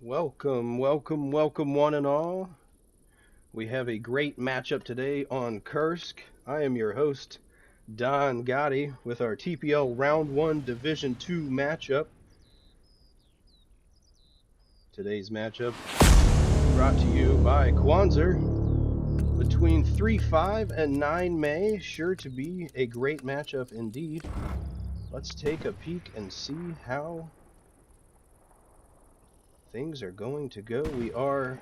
Welcome, welcome, welcome one and all. We have a great matchup today on Kursk. I am your host, Don Gotti, with our TPL Round 1 Division 2 matchup. Today's matchup brought to you by Kwanzaa. Between 3-5 and 9 May, sure to be a great matchup indeed. Let's take a peek and see how things are going to go. We are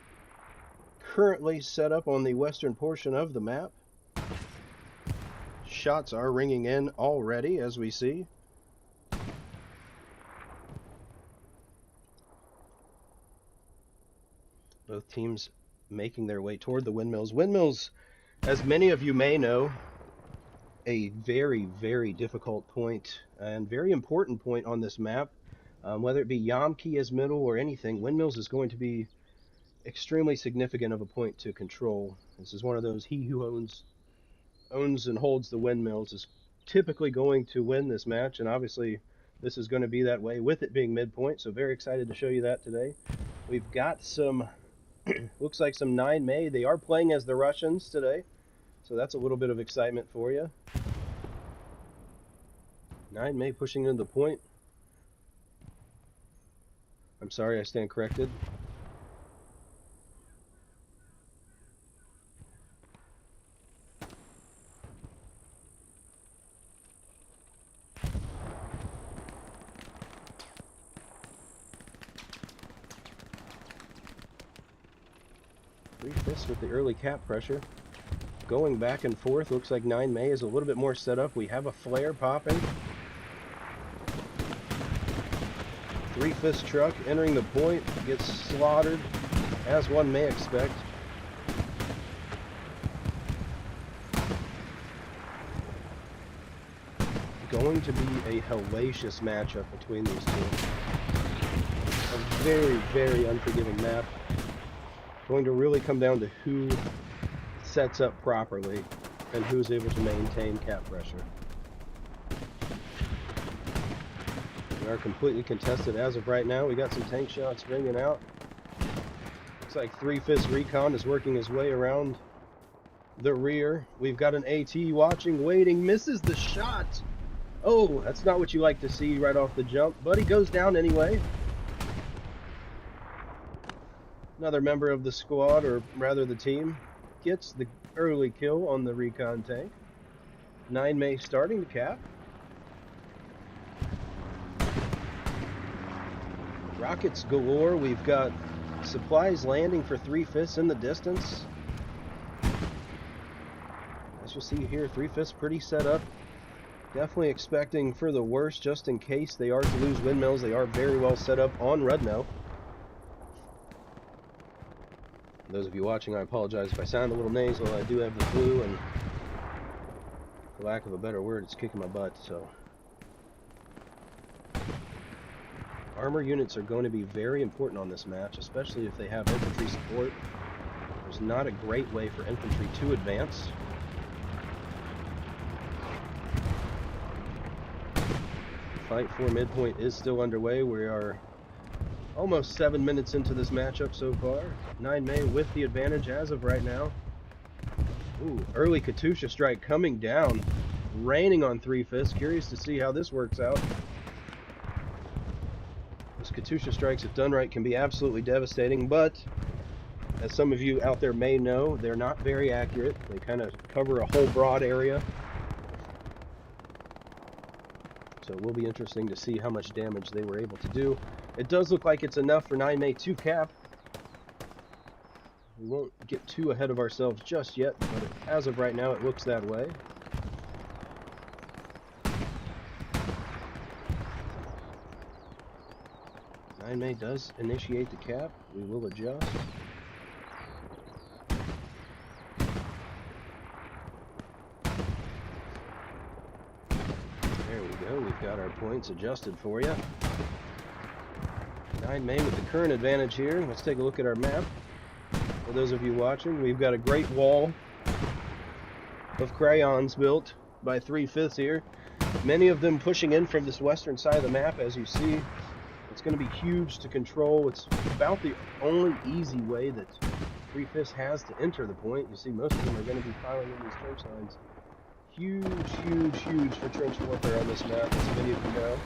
currently set up on the western portion of the map. Shots are ringing in already, as we see. Both teams making their way toward the windmills. Windmills, as many of you may know, a very, very difficult point and very important point on this map. Whether it be Yamki as middle or anything, windmills is going to be extremely significant of a point to control. This is one of those, he who owns and holds the windmills is typically going to win this match, and obviously this is going to be that way with it being midpoint, so very excited to show you that today. We've got some looks like some 9 May. They are playing as the Russians today, so that's a little bit of excitement for you. 9 May pushing into the point. I'm sorry, I stand corrected. This with the early cap pressure. Going back and forth. Looks like 9 May is a little bit more set up. We have a flare popping. 3-5 truck entering the point. Gets slaughtered, as one may expect. Going to be a hellacious matchup between these two. A very, very unforgiving map. Going to really come down to who sets up properly and who's able to maintain cap pressure. We are completely contested as of right now. We got some tank shots ringing out. Looks like 3-5 recon is working his way around the rear. We've got an AT watching, waiting, misses the shot. Oh, that's not what you like to see right off the jump, but he goes down anyway. Another member of the squad, or rather the team, gets the early kill on the recon tank. 9 May starting to cap. Rockets galore. We've got supplies landing for 3-5 in the distance. As you'll see here, 3-5 pretty set up. Definitely expecting for the worst just in case they are to lose windmills. They are very well set up on Rudno. Those of you watching, I apologize if I sound a little nasal. I do have the flu, and for lack of a better word, it's kicking my butt. So, armor units are going to be very important on this match, especially if they have infantry support. There's not a great way for infantry to advance. The fight for midpoint is still underway. We are almost 7 minutes into this matchup so far. 9 May with the advantage as of right now. Ooh, early Katusha strike coming down. Raining on 3-5. Curious to see how this works out. Those Katusha strikes, if done right, can be absolutely devastating, but as some of you out there may know, they're not very accurate. They kind of cover a whole broad area. So it will be interesting to see how much damage they were able to do. It does look like it's enough for 9 May to cap. We won't get too ahead of ourselves just yet, but as of right now, it looks that way. Nine May does initiate the cap. We will adjust. There we go. We've got our points adjusted for you. 9 May with the current advantage here. Let's take a look at our map. For those of you watching, we've got a great wall of crayons built by 3-5 here. Many of them pushing in from this western side of the map, as you see. It's going to be huge to control. It's about the only easy way that Three Fifths has to enter the point. You see, most of them are going to be piling in these trench lines. Huge, huge, huge for trench warfare on this map, as many of you know.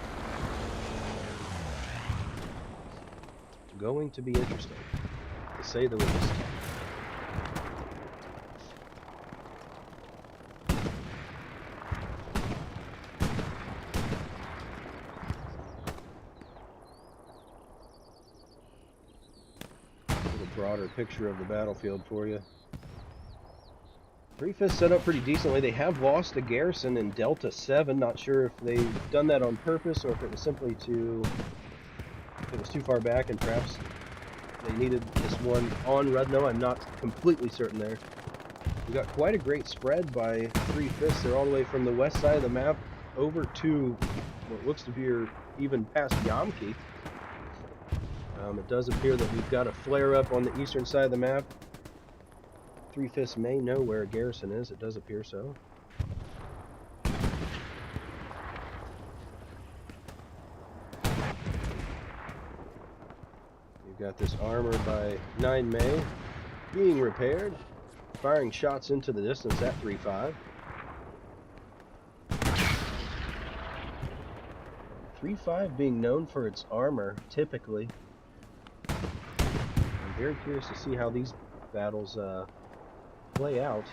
It's going to be interesting, to say the least. Broader picture of the battlefield for you. Three Fifths set up pretty decently. They have lost a garrison in Delta 7. Not sure if they've done that on purpose or if it was simply if it was too far back and perhaps they needed this one on Rudno. I'm not completely certain there. We've got quite a great spread by Three Fifths. They're all the way from the west side of the map over to what looks to be even past Yamki. It does appear that we've got a flare-up on the eastern side of the map. Three Fifths may know where a garrison is. It does appear so. We've got this armor by 9 May being repaired, firing shots into the distance at 3-5. 3-5 being known for its armor, typically. Very curious to see how these battles play out.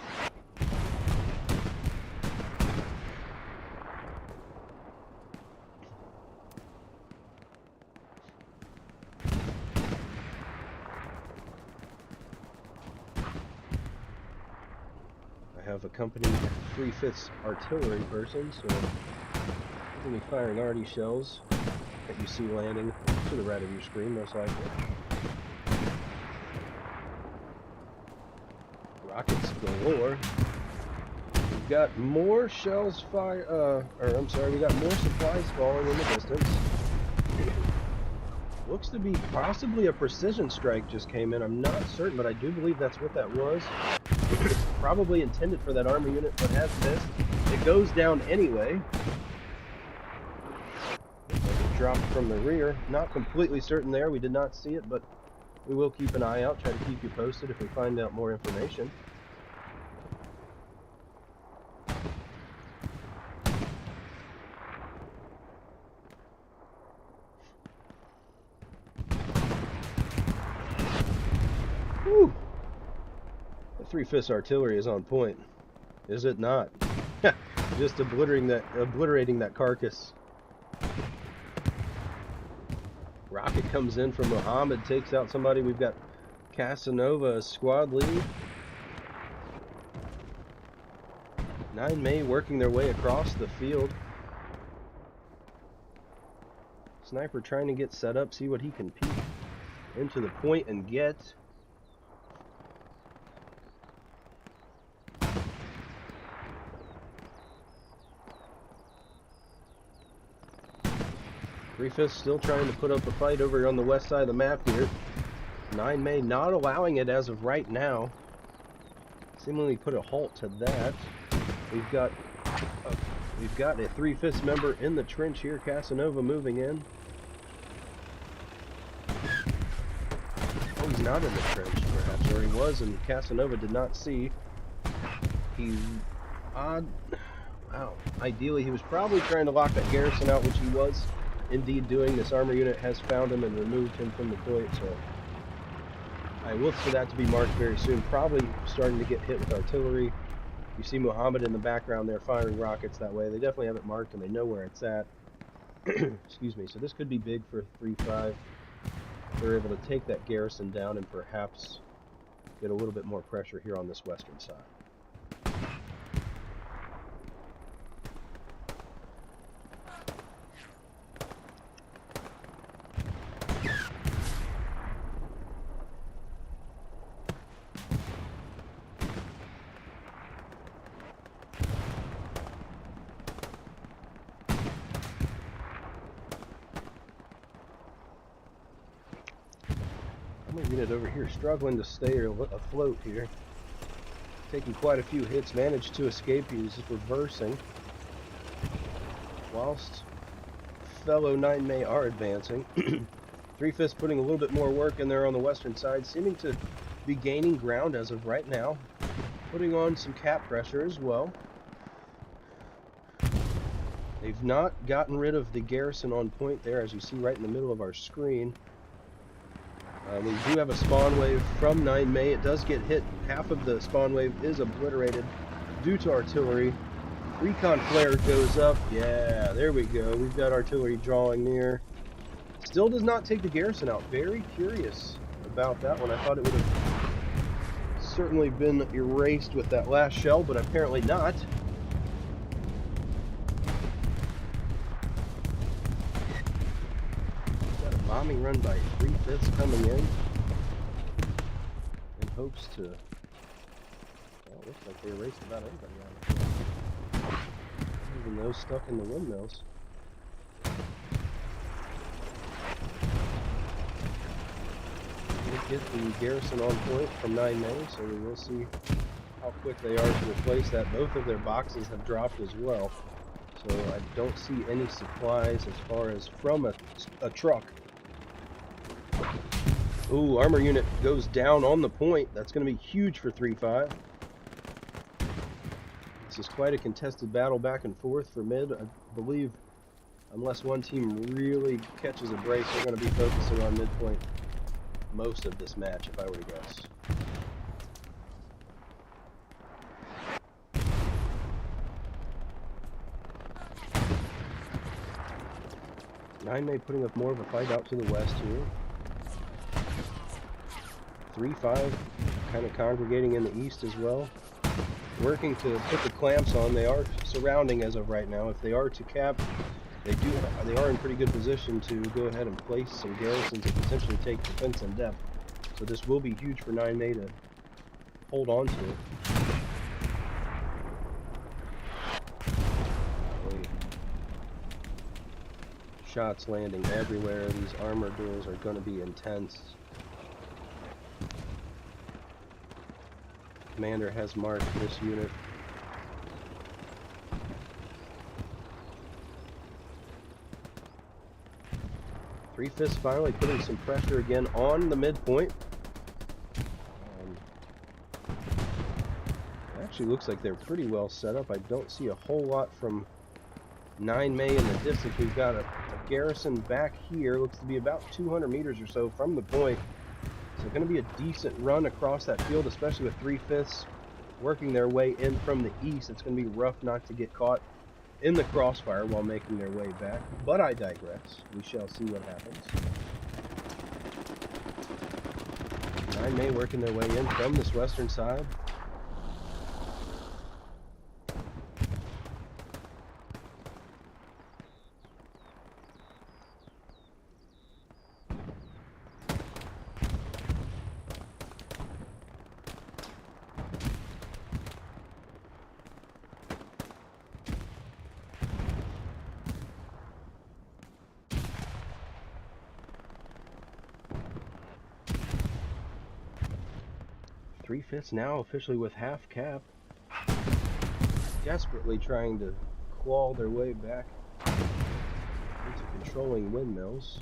I have accompanied 3/5 artillery person, so I'm going to be firing arty shells that you see landing to the right of your screen, most likely. Rockets galore. We've got more shells we got more supplies falling in the distance. Looks to be possibly a precision strike just came in. I'm not certain, but I do believe that's what that was. Probably intended for that armor unit, but has missed. It goes down anyway. It dropped from the rear. Not completely certain there. We did not see it, but we will keep an eye out, try to keep you posted if we find out more information. Whew. The 3/5 artillery is on point, is it not? Just obliterating that carcass. Rocket comes in from Mohammed, takes out somebody. We've got Casanova as squad lead. 9 May working their way across the field. Sniper trying to get set up, see what he can peek into the point and get. Three Fifths still trying to put up a fight over on the west side of the map here. 9 May not allowing it as of right now. Seemingly put a halt to that. We've got a 3/5 member in the trench here. Casanova moving in. Oh, he's not in the trench, perhaps, or he was, and Casanova did not see. Wow. Ideally, he was probably trying to lock that garrison out, which he was indeed doing. This armor unit has found him and removed him from the point, so I look for that to be marked very soon. Probably starting to get hit with artillery. You see Muhammad in the background there firing rockets that way. They definitely have it marked and they know where it's at. Excuse me. So this could be big for 3-5. They're able to take that garrison down and perhaps get a little bit more pressure here on this western side. Unit over here struggling to stay afloat here. Taking quite a few hits, managed to escape. He was just reversing whilst fellow 9 May are advancing. 3/5 putting a little bit more work in there on the western side, seeming to be gaining ground as of right now. Putting on some cap pressure as well. They've not gotten rid of the garrison on point there, as you see right in the middle of our screen. We do have a spawn wave from 9 May. It does get hit. Half of the spawn wave is obliterated due to artillery. Recon flare goes up. Yeah, there we go. We've got artillery drawing near. Still does not take the garrison out. Very curious about that one. I thought it would have certainly been erased with that last shell, but apparently not. Bombing run by 3/5 coming in hopes to, well, it looks like they erased about everybody out of here. Even those stuck in the windmills. We'll get the garrison on point from 9 May, so we will see how quick they are to replace that. Both of their boxes have dropped as well, so I don't see any supplies as far as from a truck. Ooh, armor unit goes down on the point. That's going to be huge for 3-5. This is quite a contested battle back and forth for mid. I believe unless one team really catches a break, they're going to be focusing on midpoint most of this match, if I were to guess. Nine May putting up more of a fight out to the west here. 3-5 kind of congregating in the east as well, working to put the clamps on. They are surrounding as of right now. If they are to cap, they are in pretty good position to go ahead and place some garrisons and potentially take defense in depth. So this will be huge for 9 May to hold on to. Shots landing everywhere. These armor duels are going to be intense. Commander has marked this unit. Three-Fifths finally putting some pressure again on the midpoint. It actually looks like they're pretty well set up. I don't see a whole lot from 9 May in the distance. We've got a garrison back here. Looks to be about 200 meters or so from the point. So going to be a decent run across that field, especially with 3/5 working their way in from the east. It's going to be rough not to get caught in the crossfire while making their way back. But I digress. We shall see what happens. 9 May working their way in from this western side. Three-Fifths now officially with half cap, desperately trying to claw their way back into controlling windmills.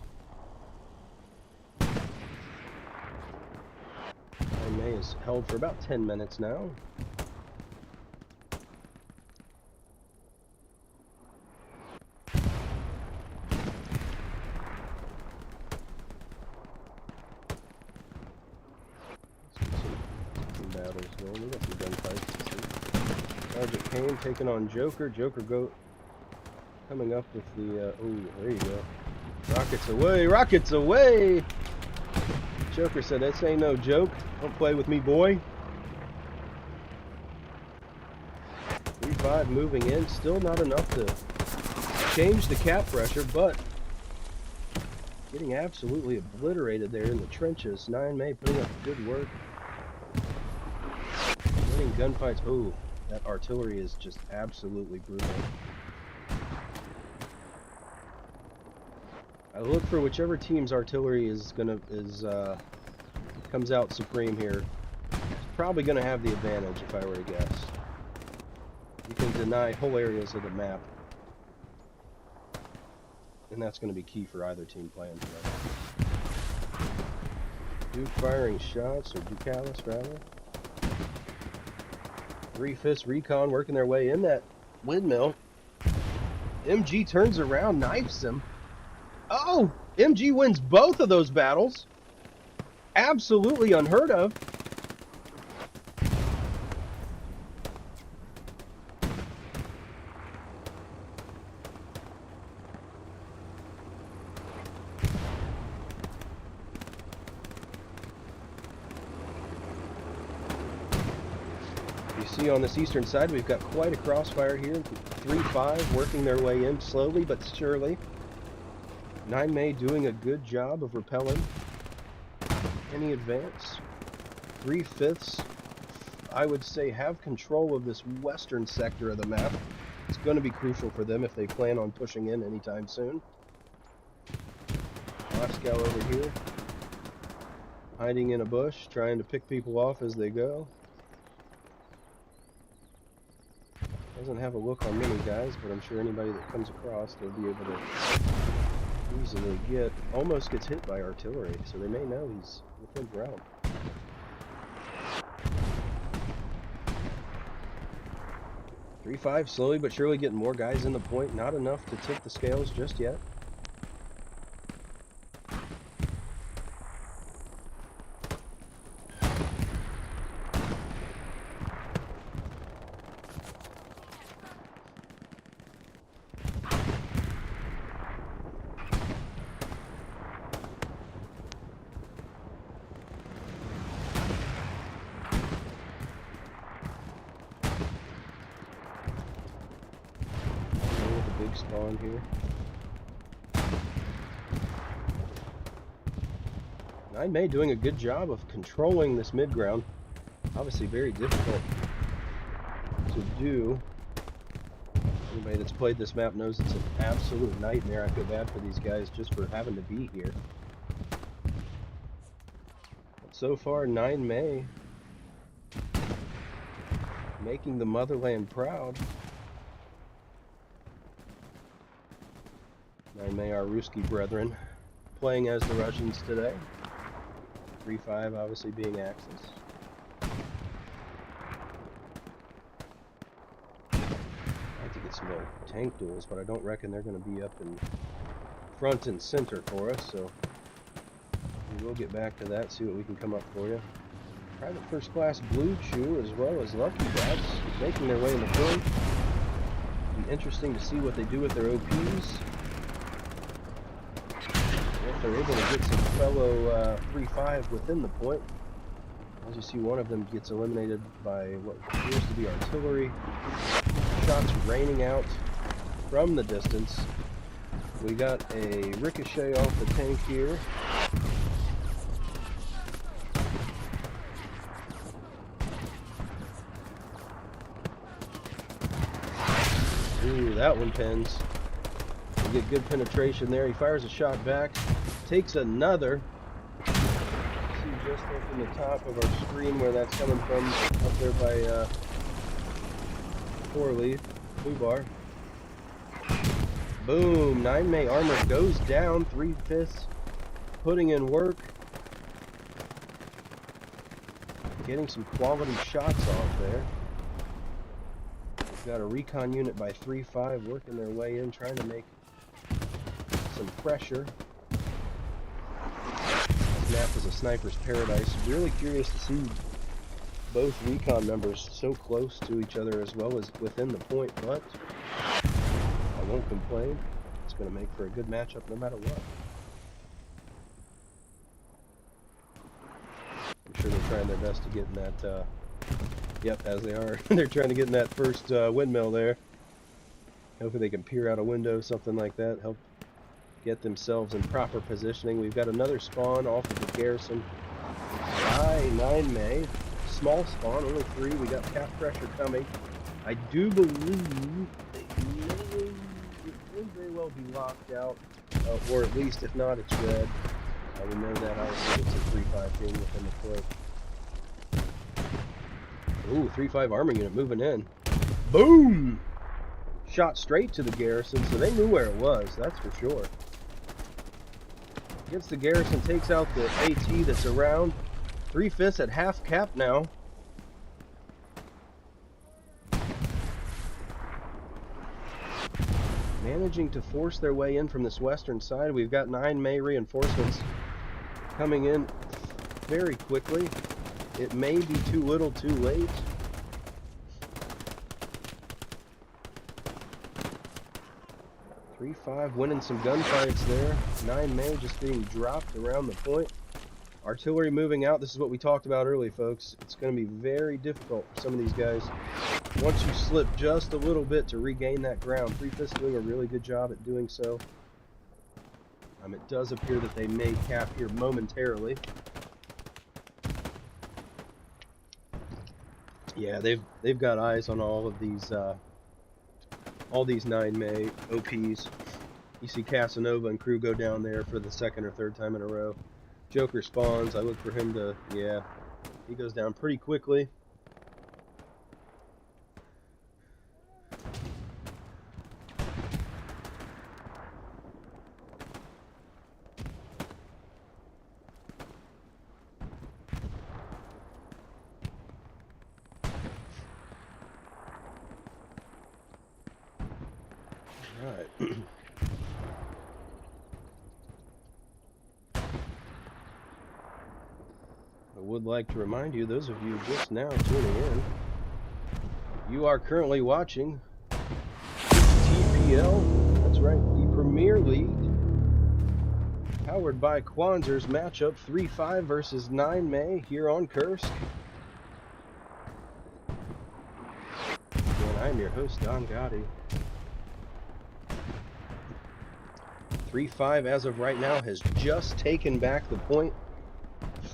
9 May is held for about 10 minutes now. Taking on Joker. Joker coming up with the oh, there you go. Rockets away, rockets away. Joker said, "This ain't no joke. Don't play with me, boy." 3-5 moving in, still not enough to change the cap pressure, but getting absolutely obliterated there in the trenches. 9 May putting up good work. Winning gunfights. Oh, that artillery is just absolutely brutal. I look for whichever team's artillery comes out supreme here. It's probably gonna have the advantage if I were to guess. You can deny whole areas of the map. And that's going to be key for either team playing together. Duke firing shots, or Ducalis rather. 3/5 recon working their way in that windmill. MG turns around, knifes him. Oh! MG wins both of those battles. Absolutely unheard of. You see on this eastern side, we've got quite a crossfire here. 3-5 working their way in slowly but surely. 9 May doing a good job of repelling any advance. 3/5, I would say, have control of this western sector of the map. It's going to be crucial for them if they plan on pushing in anytime soon. Moscow over here, hiding in a bush, trying to pick people off as they go. Doesn't have a look on many guys, but I'm sure anybody that comes across, they'll be able to easily get. Almost gets hit by artillery, so they may know he's within ground. .35 slowly but surely getting more guys in the point. Not enough to tip the scales just yet. Big spawn here. 9 May doing a good job of controlling this mid ground. Obviously very difficult to do. Anybody that's played this map knows it's an absolute nightmare. I feel bad for these guys just for having to be here. But so far, 9 May making the motherland proud. 9 May, our Ruski brethren, playing as the Russians today. 3-5 obviously being Axis. I'd like to get some more tank duels, but I don't reckon they're going to be up in front and center for us, so we will get back to that, see what we can come up for you. Private First Class Blue Chew as well as Lucky Bats making their way in the point. Be interesting to see what they do with their OPs. If they're able to get some fellow 3-5 within the point. As you see, one of them gets eliminated by what appears to be artillery. Shots raining out from the distance. We got a ricochet off the tank here. Ooh, that one pins. We get good penetration there. He fires a shot back. Takes another. See just up in the top of our screen where that's coming from, up there by 4-leaf, blue bar. Boom! 9 May armor goes down. 3/5 putting in work. Getting some quality shots off there. We've got a recon unit by 3-5 working their way in, trying to make some pressure. This map is a sniper's paradise. Really curious to see both recon members so close to each other as well as within the point, but I won't complain. It's going to make for a good matchup no matter what. I'm sure they're trying their best to get in that, yep, as they are. They're trying to get in that first windmill there. Hopefully they can peer out a window, something like that, help get themselves in proper positioning. We've got another spawn off of the garrison by 9 May. Small spawn, only 3. We got cap pressure coming. I do believe they may very well be locked out, or at least, if not, it's red. We know that obviously it's a 3-5 being within the foot. Ooh, 3-5 armor unit moving in. Boom! shot straight to the garrison, so they knew where it was, that's for sure. Gets the garrison, takes out the AT that's around. 3/5 at half cap now. Managing to force their way in from this western side. We've got 9 May reinforcements coming in very quickly. It may be too little too late. .35 winning some gunfights there. 9 May just being dropped around the point. Artillery moving out. This is what we talked about earlier, folks. It's going to be very difficult for some of these guys once you slip just a little bit to regain that ground. 3/5 doing a really good job at doing so. It does appear that they may cap here momentarily. Yeah, they've got eyes on all these 9 May OPs. You see Casanova and crew go down there for the second or third time in a row. Joker spawns. I look for him to, yeah, he goes down pretty quickly. Alright. I would like to remind you, those of you just now tuning in, you are currently watching TPL, that's right, the Premier League, powered by Kwanzer's matchup 3-5 versus 9 May here on Kursk. And I'm your host, Don Gotti. 3-5 as of right now has just taken back the point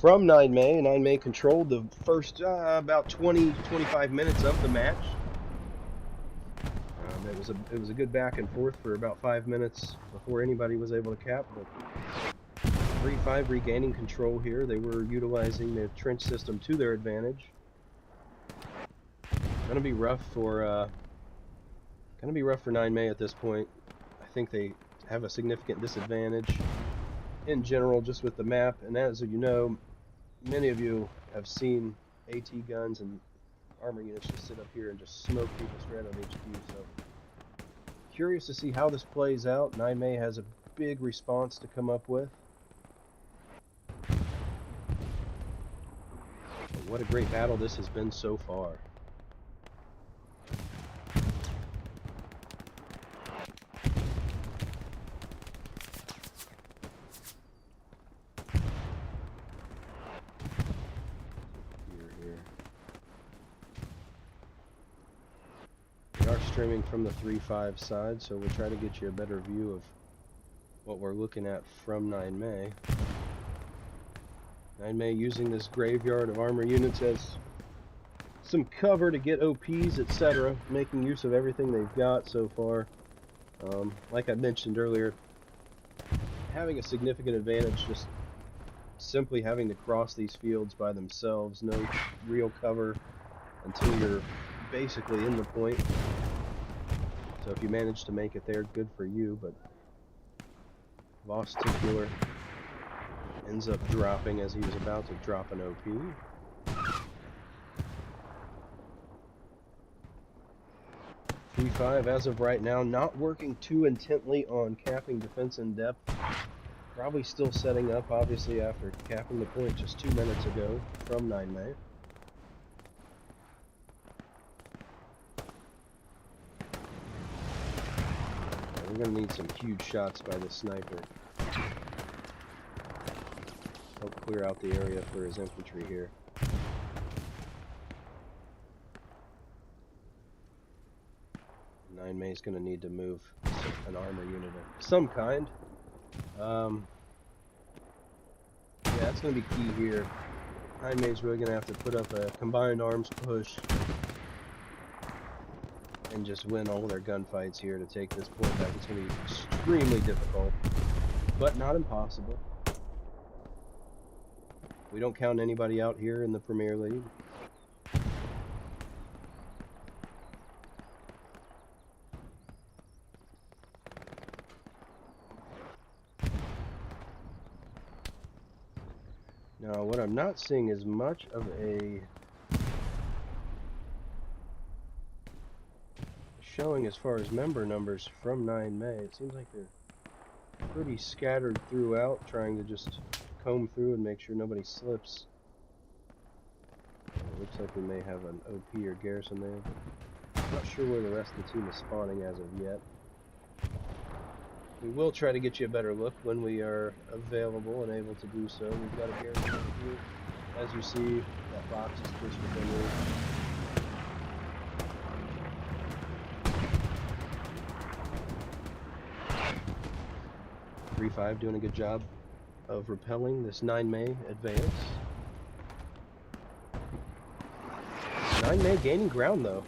from 9 May. 9 May controlled the first about 20-25 minutes of the match. It was a good back and forth for about 5 minutes before anybody was able to cap. But 3-5 regaining control here. They were utilizing their trench system to their advantage. Gonna be rough for 9 May at this point. I think they have a significant disadvantage in general just with the map, and as you know, many of you have seen AT guns and armor units just sit up here and just smoke people straight on HQ, so curious to see how this plays out. 9 May has a big response to come up with. But what a great battle this has been so far. Streaming from the 3-5 side, so we'll try to get you a better view of what we're looking at from 9 May. 9 May using this graveyard of armor units as some cover to get OPs, etc., making use of everything they've got so far. Like I mentioned earlier, having a significant advantage just simply having to cross these fields by themselves, no real cover until you're basically in the point. So if you manage to make it there, good for you, but Voss Ticular ends up dropping as he was about to drop an OP. 3-5 as of right now, not working too intently on capping defense in depth. Probably still setting up, obviously, after capping the point just 2 minutes ago from 9 May. We're going to need some huge shots by the sniper. Help clear out the area for his infantry here. Nine May's going to need to move an armor unit of some kind. Yeah, that's going to be key here. 9 May's really going to have to put up a combined arms push and just win all their gunfights here to take this point back. It's going to be extremely difficult, but not impossible. We don't count anybody out here in the Premier League. Now, what I'm not seeing is much of a showing as far as member numbers from 9 May. It seems like they're pretty scattered throughout, trying to just comb through and make sure nobody slips. It looks like we may have an OP or garrison there, but I'm not sure where the rest of the team is spawning as of yet. We will try to get you a better look when we are available and able to do so. We've got a garrison over here. As you see, that box is pushed within reach. 3-5 doing a good job of repelling this 9 May advance. 9 May gaining ground though.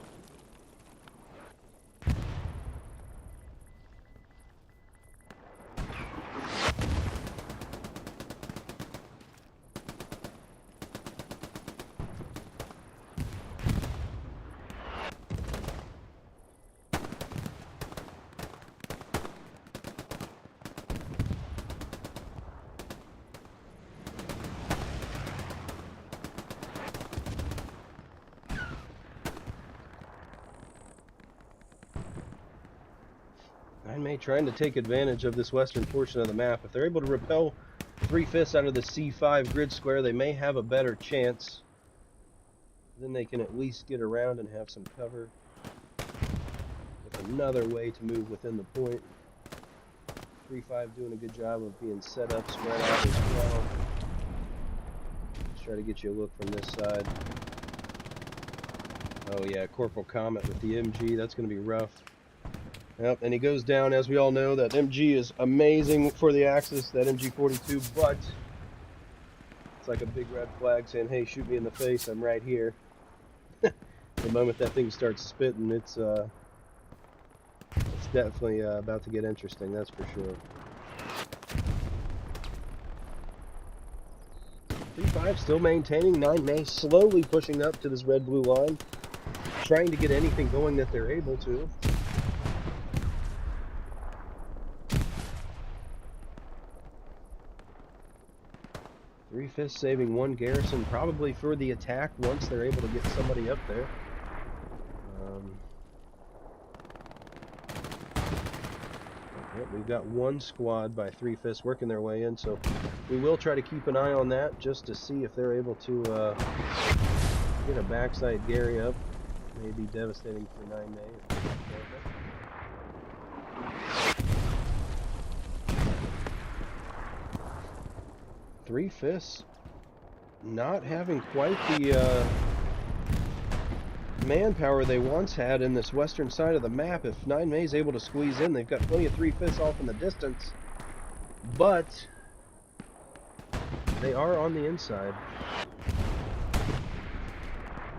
May trying to take advantage of this western portion of the map. If they're able to repel 3/5 out of the C5 grid square, they may have a better chance. Then they can at least get around and have some cover with another way to move within the point. 3-5 doing a good job of being set up, spread out as well. Let's try to get you a look from this side. Oh yeah, Corporal Comet with the MG. That's going to be rough. Yep, and he goes down. As we all know, that MG is amazing for the Axis, that MG42, but it's like a big red flag saying, hey, shoot me in the face, I'm right here. The moment that thing starts spitting, it's definitely about to get interesting, that's for sure. 3-5 still maintaining. 9 May slowly pushing up to this red-blue line, trying to get anything going that they're able to. 3/5 saving one garrison, probably for the attack once they're able to get somebody up there. Yep, we've got one squad by 3/5 working their way in, so we will try to keep an eye on that just to see if they're able to get a backside Gary up. May be devastating for 9 May. 3/5 not having quite the manpower they once had in this western side of the map. If 9 May is able to squeeze in, they've got plenty of 3/5 off in the distance, but they are on the inside.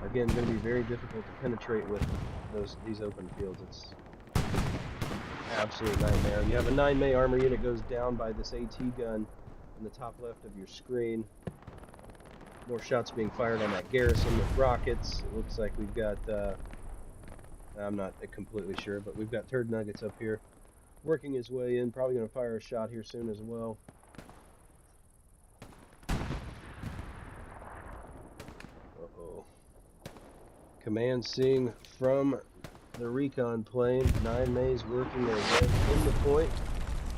Again, going to be very difficult to penetrate with these open fields. It's absolute nightmare. You have a 9 May armor unit goes down by this AT gun in the top left of your screen. More shots being fired on that garrison with rockets. It looks like we've got, I'm not completely sure, but we've got Turd Nuggets up here working his way in. Probably going to fire a shot here soon as well. Uh-oh. Command seeing from the recon plane. 9 May's working their way in the point.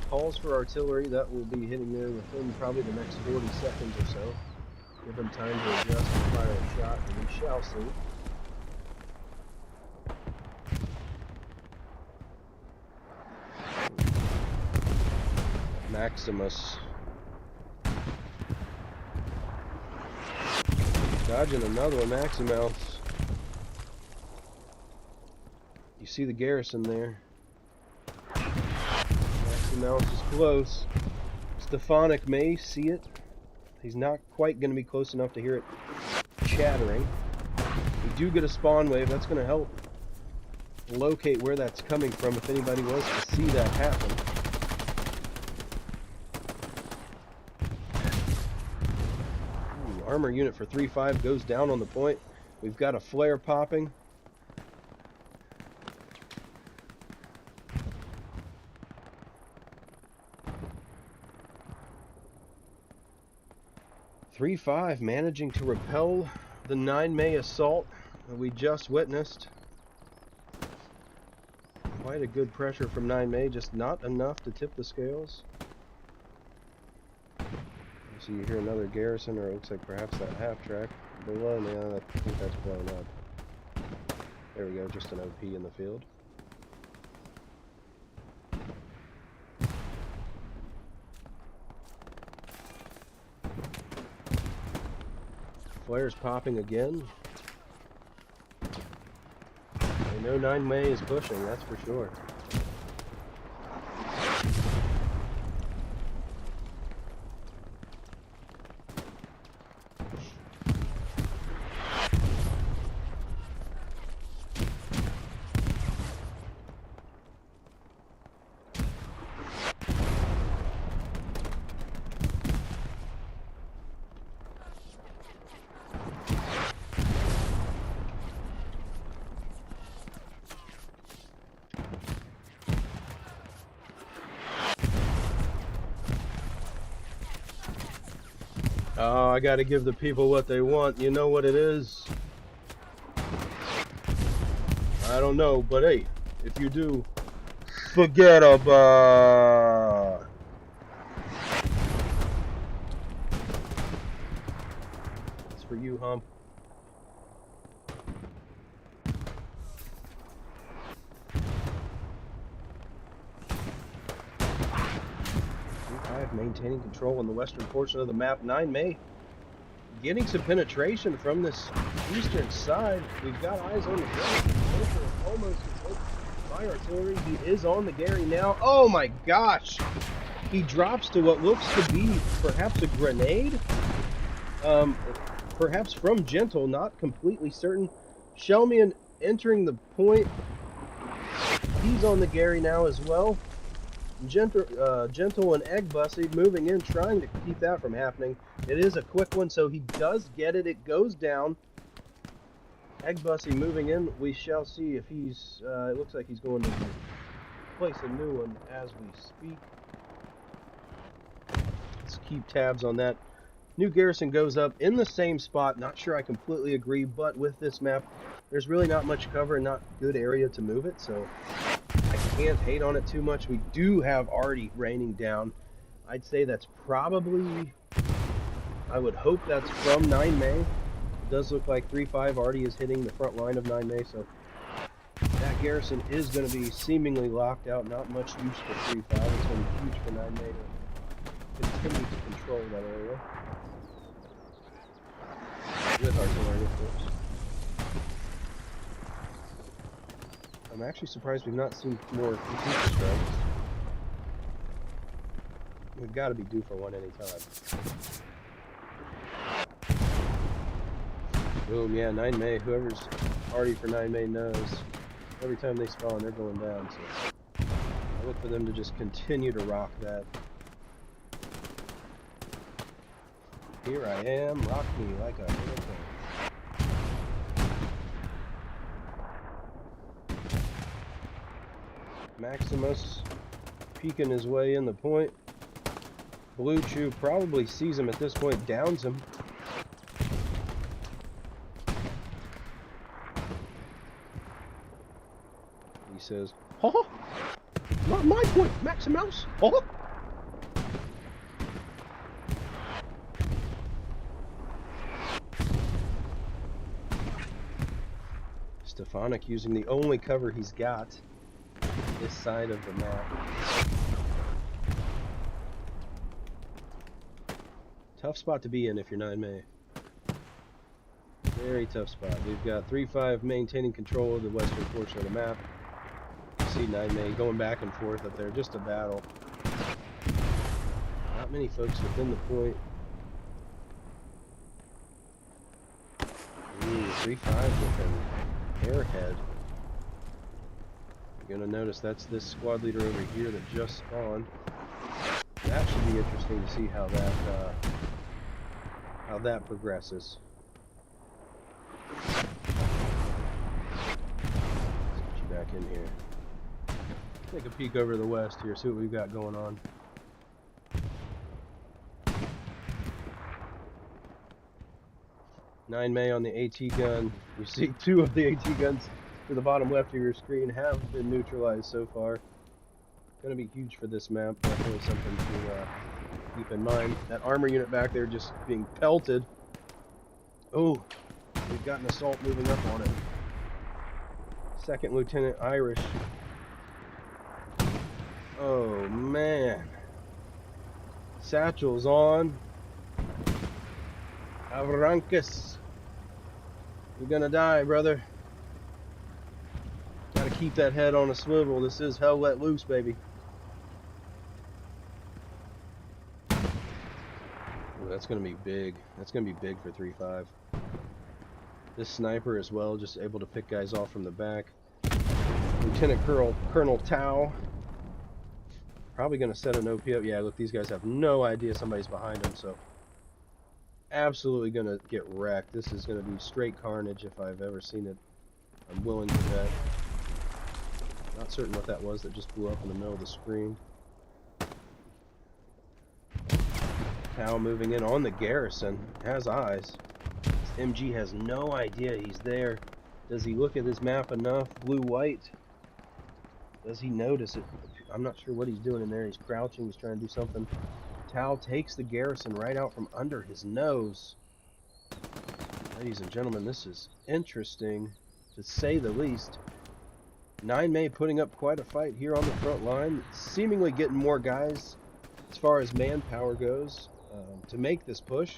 Calls for artillery. That will be hitting there within probably the next 40 seconds or so. Give them time to adjust and fire a shot, and we shall see. Maximus. Dodging another one, Maximus. You see the garrison there. Maximus is close. Stefanik may see it. He's not quite going to be close enough to hear it chattering. We do get a spawn wave. That's going to help locate where that's coming from if anybody was to see that happen. Ooh, armor unit for 3/5 goes down on the point. We've got a flare popping. 3-5 managing to repel the 9 May assault that we just witnessed. Quite a good pressure from 9 May, just not enough to tip the scales. So you hear another garrison, or it looks like perhaps that half track below me. I think that's blown up. There we go, just an OP in the field. Flares popping again. I know 9 May is pushing, that's for sure. Oh, I gotta give the people what they want. You know what it is? I don't know, but hey, if you do, forget about. It's for you, Hump. Maintaining control on the western portion of the map. 9 May getting some penetration from this eastern side. We've got eyes on the ground. Almost by artillery. He is on the Gary now. Oh my gosh! He drops to what looks to be perhaps a grenade. Perhaps from Gentle, not completely certain. Shelmian entering the point. He's on the Gary now as well. Gentle and Egg Bussy moving in, trying to keep that from happening. It is a quick one, so he does get it. It goes down. Egg Bussy moving in. We shall see if he's... it looks like he's going to place a new one as we speak. Let's keep tabs on that. New garrison goes up in the same spot. Not sure I completely agree, but with this map, there's really not much cover and not good area to move it, so... can't hate on it too much. We do have Artie raining down. I'd say that's probably, I would hope that's from 9 May. It does look like 3-5 Artie is hitting the front line of 9 May, so that garrison is going to be seemingly locked out. Not much use for 3-5. It's going to be huge for 9 May to continue to control that area. With artillery, of course. I'm actually surprised we've not seen more Infantry strikes. We've got to be due for one anytime. Boom, yeah, 9 May. Whoever's already for 9 May knows. Every time they spawn, they're going down. So I look for them to just continue to rock that. Here I am, rock me like a little thing. Maximus peeking his way in the point. Blue Chew probably sees him at this point, downs him. He says, "Huh? Not my point, Maximus! Huh?" Stefanik using the only cover he's got. This side of the map. Tough spot to be in if you're 9 May. Very tough spot. We've got 3-5 maintaining control of the western portion of the map. You see 9 May going back and forth up there. Just a battle. Not many folks within the point. Ooh, 3-5 with an airhead. You're gonna notice that's this squad leader over here that just spawned. That should be interesting to see how that progresses. Let's get you back in here. Take a peek over to the west here, see what we've got going on. 9 May on the AT gun. You see 2 of the AT guns to the bottom left of your screen have been neutralized so far. Going to be huge for this map. Definitely something to keep in mind. That armor unit back there just being pelted. Oh, we've got an assault moving up on it. Second Lieutenant Irish. Oh man. Satchels on. Avrancus. You're gonna die, brother. Gotta keep that head on a swivel. This is hell let loose, baby. Ooh, that's gonna be big. That's gonna be big for 3-5. This sniper as well, just able to pick guys off from the back. Lieutenant Colonel Tao. Probably gonna set an OP up. Yeah, look, these guys have no idea somebody's behind them, so absolutely gonna get wrecked. This is gonna be straight carnage if I've ever seen it. I'm willing to bet. Not certain what that was that just blew up in the middle of the screen. Tao moving in on the garrison. Has eyes. This MG has no idea he's there. Does he look at his map enough? Blue-white. Does he notice it? I'm not sure what he's doing in there. He's crouching. He's trying to do something. Tao takes the garrison right out from under his nose. Ladies and gentlemen, this is interesting, to say the least. 9 May putting up quite a fight here on the front line, seemingly getting more guys as far as manpower goes to make this push.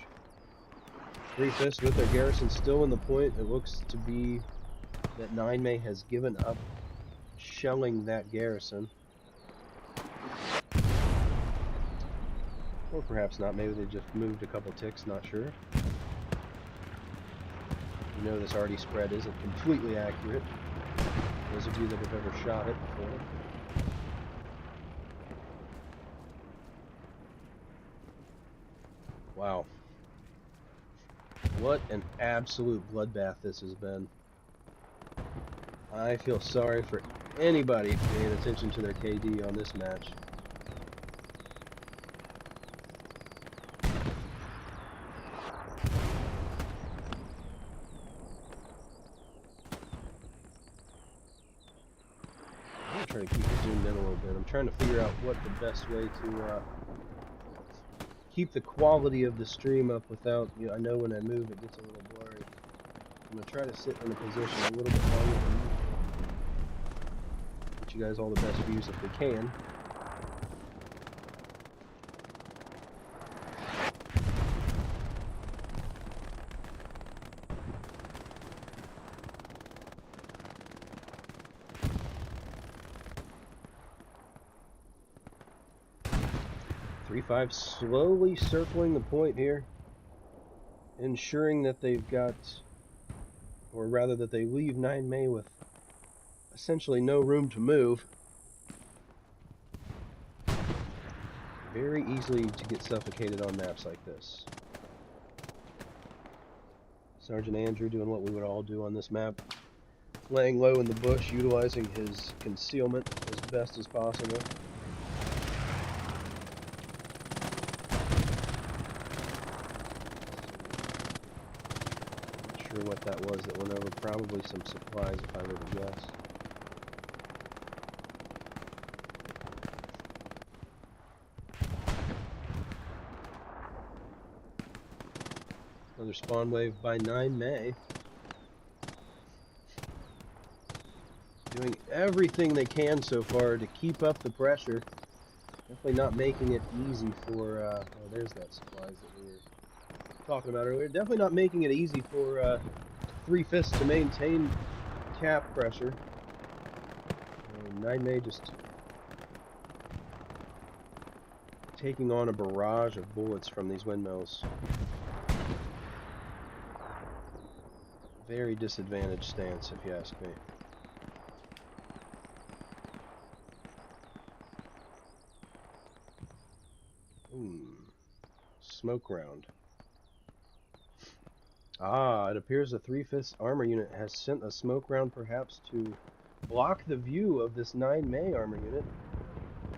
3/5 with their garrison still in the point. It looks to be that 9 May has given up shelling that garrison. Or perhaps not, maybe they just moved a couple ticks, not sure. You know this already spread isn't completely accurate. Those of you that have ever shot it before. Wow. What an absolute bloodbath this has been. I feel sorry for anybody paying attention to their KD on this match. I'm trying to keep it zoomed in a little bit. I'm trying to figure out what the best way to keep the quality of the stream up without, you know, I know when I move it gets a little blurry. I'm going to try to sit in a position a little bit longer than get you guys all the best views if we can. .35 slowly circling the point here, ensuring that they've got, or rather that they leave 9 May with essentially no room to move. Very easily to get suffocated on maps like this. Sergeant Andrew doing what we would all do on this map, laying low in the bush, utilizing his concealment as best as possible. What that was that went over, probably some supplies if I were to guess. Another spawn wave by 9 May. Doing everything they can so far to keep up the pressure. Definitely not making it easy for, oh, there's that supplies that we were talking about earlier. Definitely not making it easy for 3/5 to maintain cap pressure. 9 May just taking on a barrage of bullets from these windmills. Very disadvantaged stance, if you ask me. Smoke round. Ah, it appears the 3/5 armor unit has sent a smoke round perhaps to block the view of this 9 May armor unit.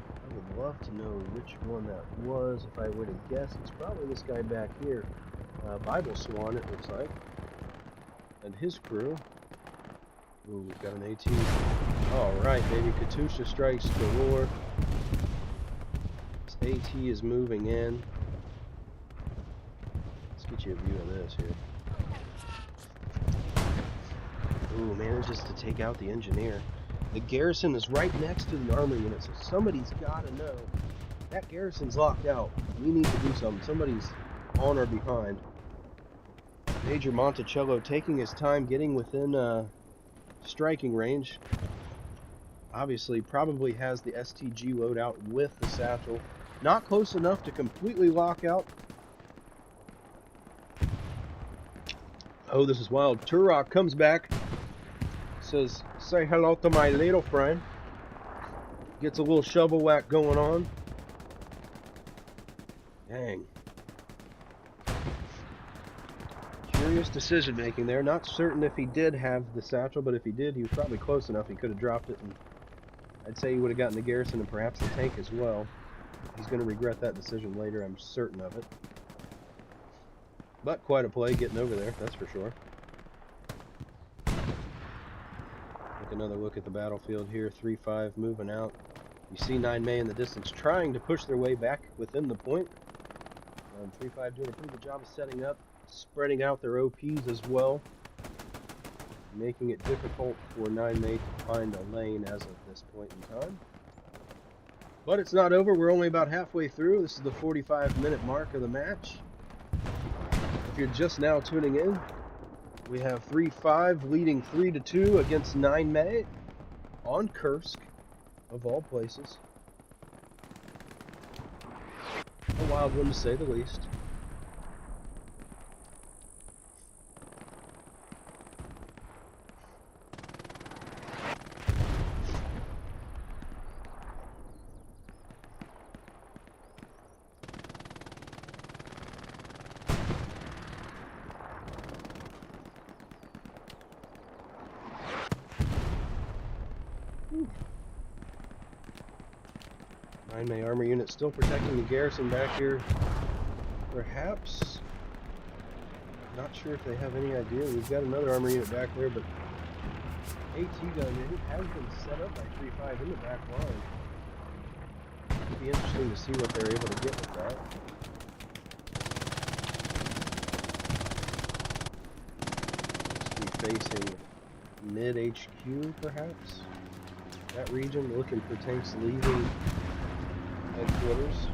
I would love to know which one that was. If I were to guess, it's probably this guy back here. Bible Swan, it looks like. and his crew. Ooh, we've got an AT. Alright, baby. Katusha strikes galore. This AT is moving in. Let's get you a view of this here. Ooh, manages to take out the engineer. The garrison is right next to the armor unit, so somebody's got to know. That garrison's locked out. We need to do something. Somebody's on or behind. Major Monticello taking his time getting within striking range. Obviously, probably has the STG loadout with the satchel. Not close enough to completely lock out. Oh, this is wild. Turok comes back. Says, say hello to my little friend. Gets a little shovel whack going on. Dang. Curious decision making there. Not certain if he did have the satchel, but if he did, he was probably close enough. He could have dropped it, and I'd say he would have gotten the garrison and perhaps the tank as well. He's going to regret that decision later, I'm certain of it. But quite a play getting over there, that's for sure. Take another look at the battlefield here. 3-5 moving out. You see 9 in the distance trying to push their way back within the point. 3-5 doing a pretty good job of setting up, spreading out their OPs as well, making it difficult for 9 to find a lane as of this point in time. But it's not over. We're only about halfway through. This is the 45-minute mark of the match. If you're just now tuning in, we have 3-5 leading 3-2 against 9 on Kursk, of all places. A wild one to say the least. Armor unit still protecting the garrison back here. Perhaps. Not sure if they have any idea. We've got another armor unit back there, but AT gun unit has been set up by 3-5 in the back line. It'd be interesting to see what they're able to get with that. Must be facing mid HQ, perhaps. That region, looking for tanks leaving headquarters.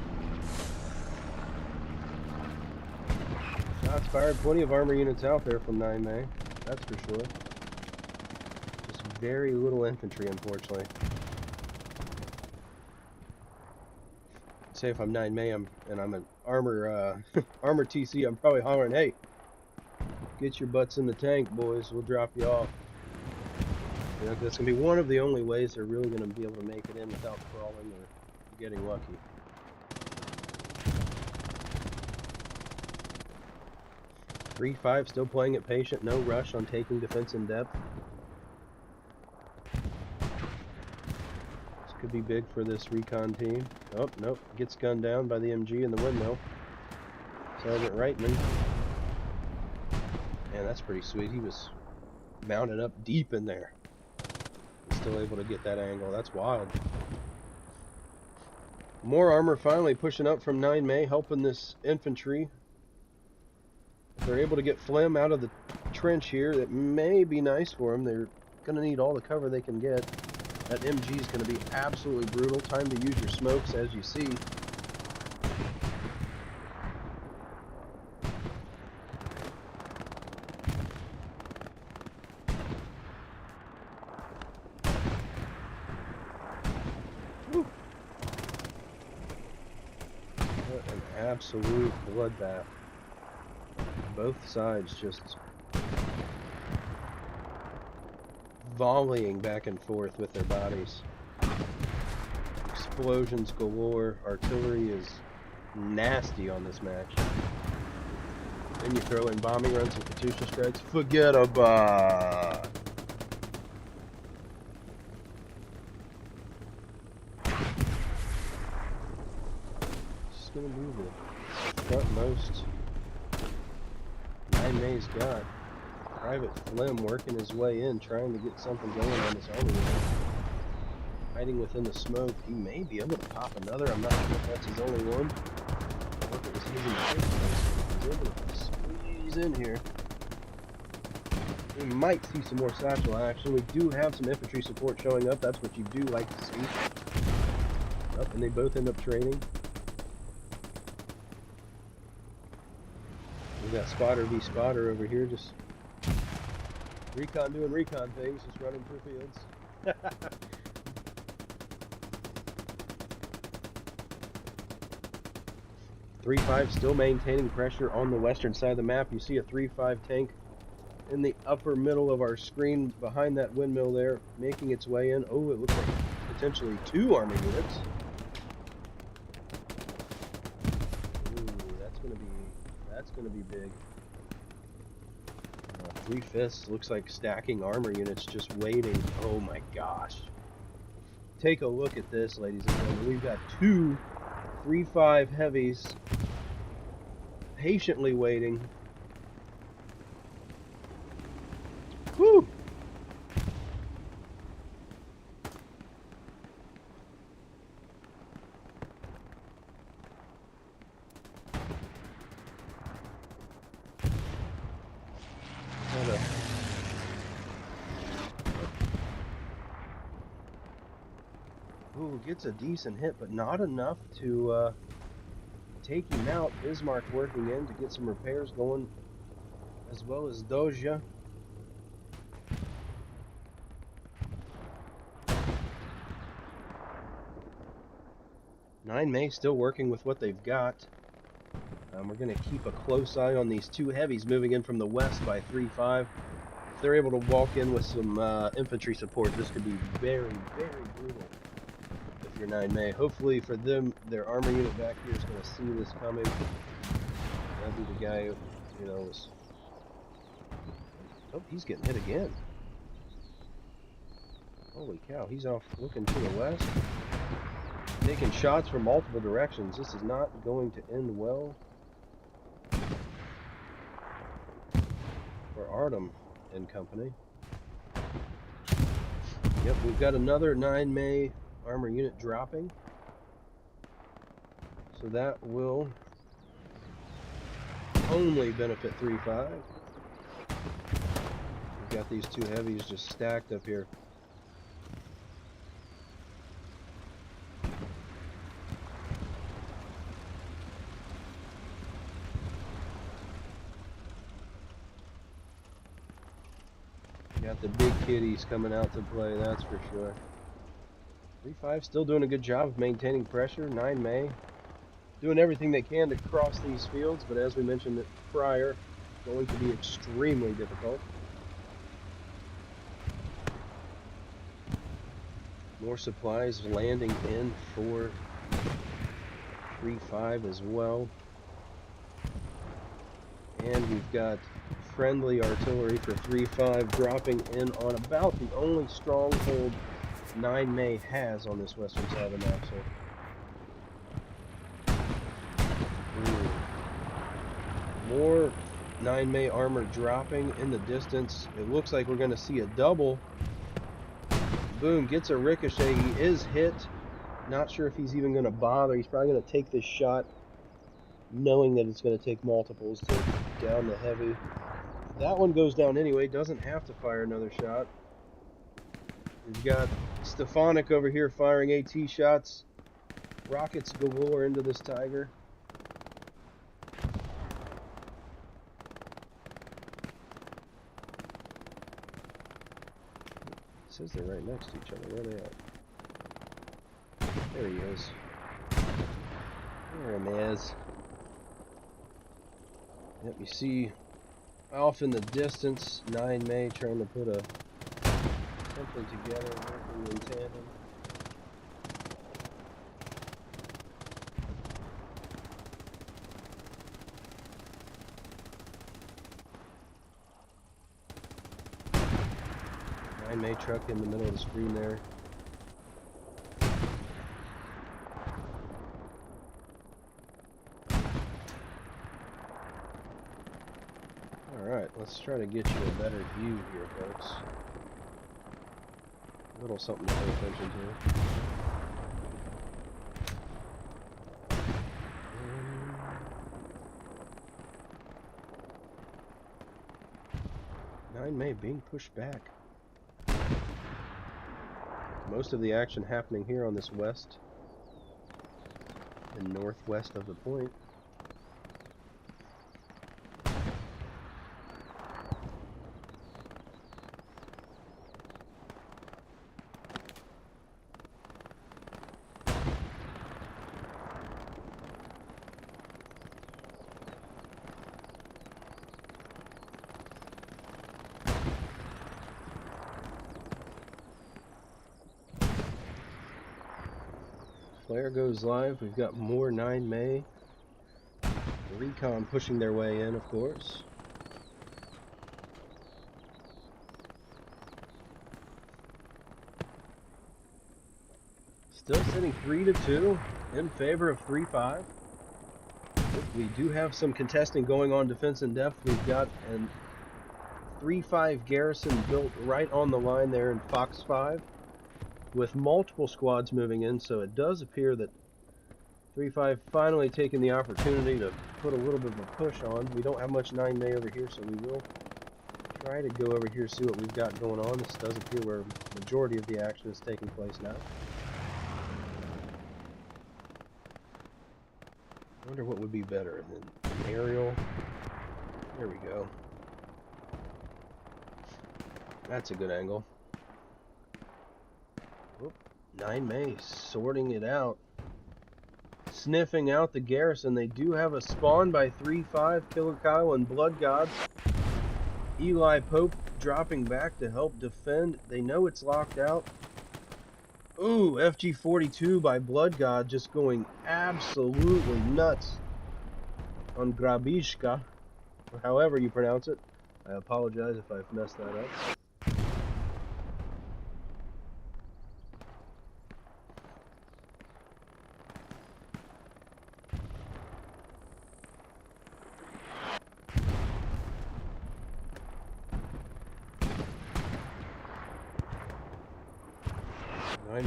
Shots fired. Plenty of armor units out there from 9 that's for sure. Just very little infantry, unfortunately. Say if I'm 9 and I'm an armor armor TC, I'm probably hollering, "Hey, get your butts in the tank, boys. We'll drop you off." You know, that's gonna be one of the only ways they're really gonna be able to make it in without crawling or getting lucky. – 3-5 still playing it patient, no rush on taking defense in depth. This could be big for this recon team. Oh, nope, gets gunned down by the MG in the windmill. Sergeant Reitman. Man, that's pretty sweet. He was mounted up deep in there. He's still able to get that angle. That's wild. More armor finally pushing up from 9 helping this infantry. If they're able to get Phlegm out of the trench here, that may be nice for them. They're going to need all the cover they can get. That MG is going to be absolutely brutal. Time to use your smokes, as you see. Absolute bloodbath. Both sides just volleying back and forth with their bodies. Explosions galore. Artillery is nasty on this match. Then you throw in bombing runs and Katusha strikes. Forget about. Just gonna move it. Frontmost. 9 got. Private Flim working his way in, trying to get something going on this army unit. Hiding within the smoke. He may be able to pop another. I'm not sure if that's his only one. Or if it was using the he's able to squeeze in here. We might see some more satchel action. We do have some infantry support showing up. That's what you do like to see. Oh, and they both end up trading. We got spotter v spotter over here, just recon doing recon things, just running through fields. 3-5 still maintaining pressure on the western side of the map. You see a 3-5 tank in the upper middle of our screen behind that windmill there, making its way in. Oh, it looks like potentially 2 army units. Ooh, that's gonna be big. 3/5 looks like stacking armor units just waiting. Oh my gosh. Take a look at this, ladies and gentlemen. We've got 2 3-5 heavies patiently waiting. Whew! Ooh, gets a decent hit, but not enough to take him out. Bismarck working in to get some repairs going, as well as Doja. Nine May still working with what they've got. We're going to keep a close eye on these 2 heavies moving in from the west by 3-5. If they're able to walk in with some infantry support, this could be very, very brutal. If you're 9 May, hopefully for them, their armor unit back here is going to see this coming. That'll be the guy who, you know, is... Oh, he's getting hit again. Holy cow, he's off looking to the west. Taking shots from multiple directions. This is not going to end well for Artem and company. Yep, we've got another 9 May armor unit dropping. So that will only benefit 3-5. We've got these 2 heavies just stacked up here. Got the big kitties coming out to play, that's for sure. 3-5 still doing a good job of maintaining pressure. 9 May doing everything they can to cross these fields, but as we mentioned prior, going to be extremely difficult. More supplies landing in for 3-5 as well. And we've got friendly artillery for 3-5 dropping in on about the only stronghold 9 May has on this western side of the map. So, more 9 May armor dropping in the distance. It looks like we're going to see a double. Boom, gets a ricochet. He is hit. Not sure if he's even going to bother. He's probably going to take this shot knowing that it's going to take multiples to down the heavy. That one goes down anyway, doesn't have to fire another shot. We've got Stefanik over here firing AT shots. Rockets galore into this Tiger. It says they're right next to each other. Where are they at? There he is. There he is. Yep, you see off in the distance 9 May trying to put something together, working in tandem. May truck in the middle of the screen there. Alright, Let's try to get you a better view here, folks. A little something to pay attention to. 9 May being pushed back. Most of the action happening here on this west and northwest of the point. Flare goes live. We've got more 9 May. Recon pushing their way in, of course. Still sitting 3-2 in favor of 3-5. We do have some contesting going on defense in depth. We've got an 3-5 garrison built right on the line there in Fox 5. With multiple squads moving in, so it does appear that 3-5 finally taking the opportunity to put a little bit of a push on. We don't have much 9 May over here, so we will try to go over here, see what we've got going on. This does appear where the majority of the action is taking place now. I wonder what would be better than an aerial. There we go. That's a good angle. 9 May sorting it out, sniffing out the garrison. They do have a spawn by 3-5, Killer Kyle and Blood Gods. Eli Pope dropping back to help defend. They know it's locked out. Ooh, FG42 by Blood God just going absolutely nuts on Grabishka, or however you pronounce it. I apologize if I've messed that up.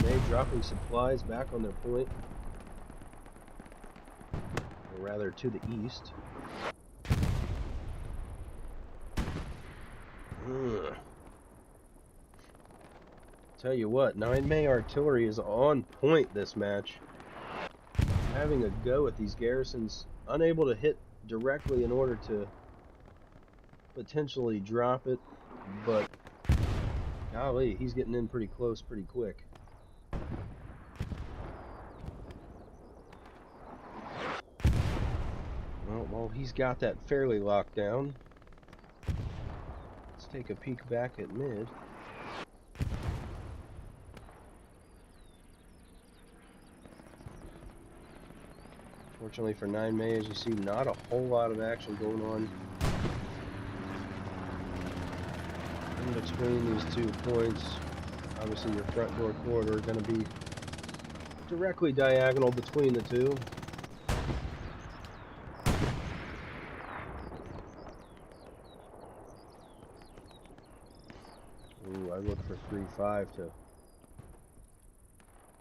May dropping supplies back on their point, or rather to the east. Tell you what, 9 May artillery is on point this match, having a go at these garrisons, unable to hit directly in order to potentially drop it, but golly, he's getting in pretty close pretty quick. Well, he's got that fairly locked down. Let's take a peek back at mid. Fortunately for 9 May, as you see, not a whole lot of action going on in between these 2 points. Obviously, your front door corridor is going to be directly diagonal between the 2. Ooh, I look for 3-5 to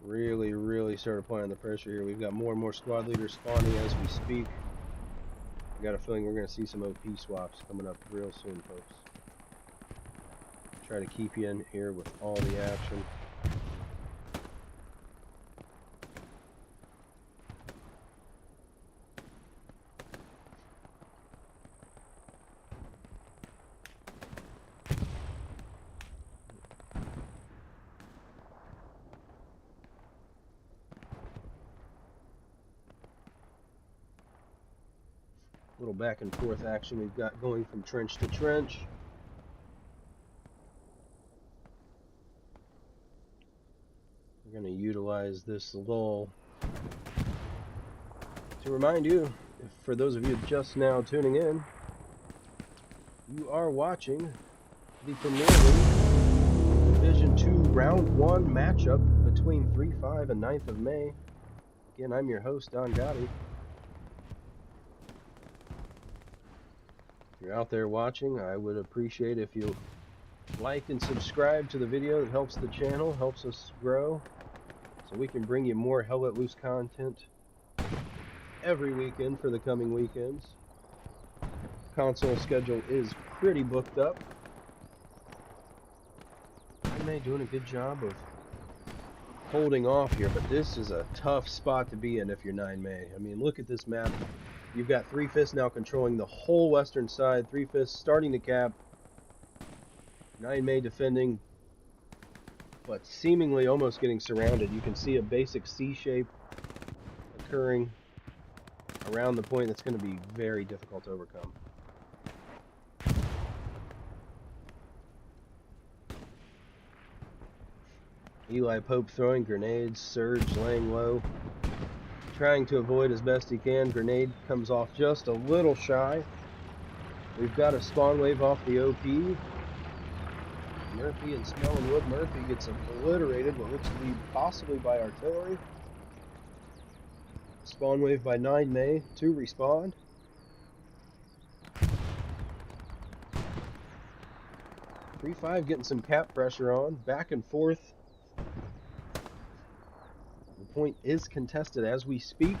really start applying the pressure here. We've got more and more squad leaders spawning as we speak. I got a feeling we're going to see some OP swaps coming up real soon, folks. Try to keep you in here with all the action. Little back and forth action we've got going from trench to trench. We're going to utilize this lull to remind you, for those of you just now tuning in, you are watching the Premier League Division 2 Round 1 matchup between 3-5 and 9th of May. Again, I'm your host, Don Gotti. If you're out there watching, I would appreciate if you like and subscribe to the video. That helps the channel, helps us grow, so we can bring you more Hell Let Loose content every weekend for the coming weekends. Console schedule is pretty booked up. May doing a good job of holding off here, but this is a tough spot to be in if you're 9-May. I mean, look at this map. You've got 3/5 now controlling the whole western side, 3/5 starting to cap, 9-May defending, but seemingly almost getting surrounded. You can see a basic C shape occurring around the point that's going to be very difficult to overcome. Eli Pope throwing grenades, Surge laying low, trying to avoid as best he can. Grenade comes off just a little shy. We've got a spawn wave off the OP. Murphy and Smelling Wood. Murphy gets obliterated, what looks to be possibly by artillery. Spawn wave by 9-May to respawn. .35 getting some cap pressure on, back and forth. The point is contested as we speak.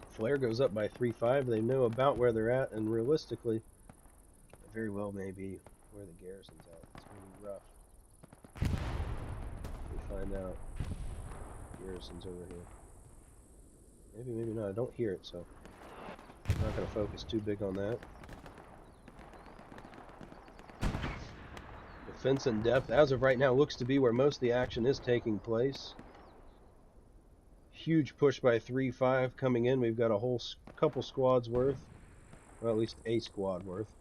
Flare goes up by 3/5. They know about where they're at, and realistically, it very well may be where the garrison's at. It's going to be rough. We find out. Garrison's over here. Maybe, maybe not. I don't hear it, so I'm not going to focus too big on that. Defense in depth, as of right now, looks to be where most of the action is taking place. Huge push by 3/5 coming in. We've got a whole couple squads worth. Well, at least a squad worth.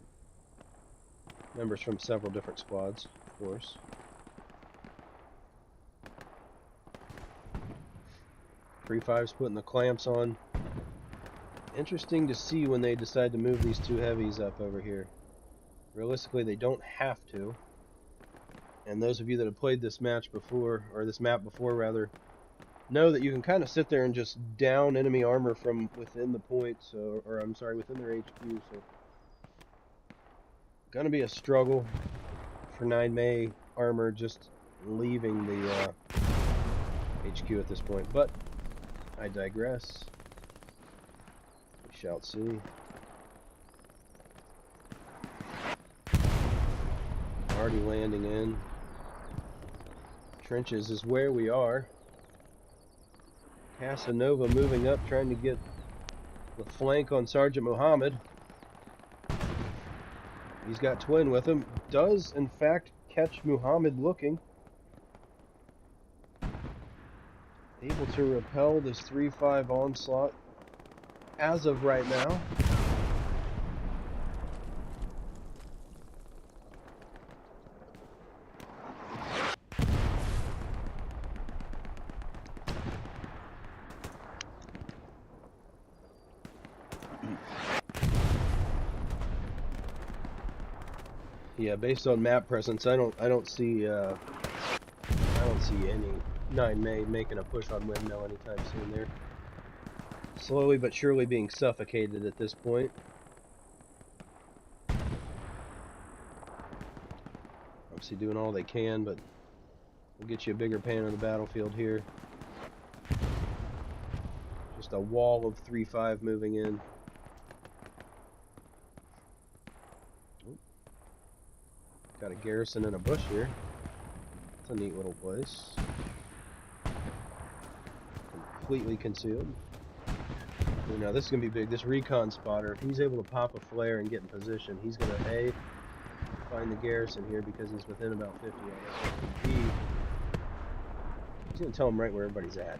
Members from several different squads, of course. 3/5's putting the clamps on. Interesting to see when they decide to move these two heavies up over here. Realistically, they don't have to. And those of you that have played this match before, or this map before rather, know that you can kind of sit there and just down enemy armor from within the point, so, or I'm sorry, within their HQ. So, gonna be a struggle for 9-May armor just leaving the HQ at this point. But I digress. We shall see. Already landing in. Trenches is where we are. Casanova moving up, trying to get the flank on Sergeant Mohammed. He's got Twin with him. Does, in fact, catch Muhammad looking. Able to repel this 3/5 onslaught as of right now. Yeah, based on map presence, I don't see any 9-May making a push on Windmill anytime soon. They're slowly but surely being suffocated at this point. Obviously doing all they can, but we'll get you a bigger pan of the battlefield here. Just a wall of 3/5 moving in. Got a garrison in a bush here. It's a neat little place. Completely concealed. Ooh, now this is going to be big. This recon spotter, if he's able to pop a flare and get in position, he's going to A, find the garrison here because he's within about 50 of us. B, he's going to tell him right where everybody's at.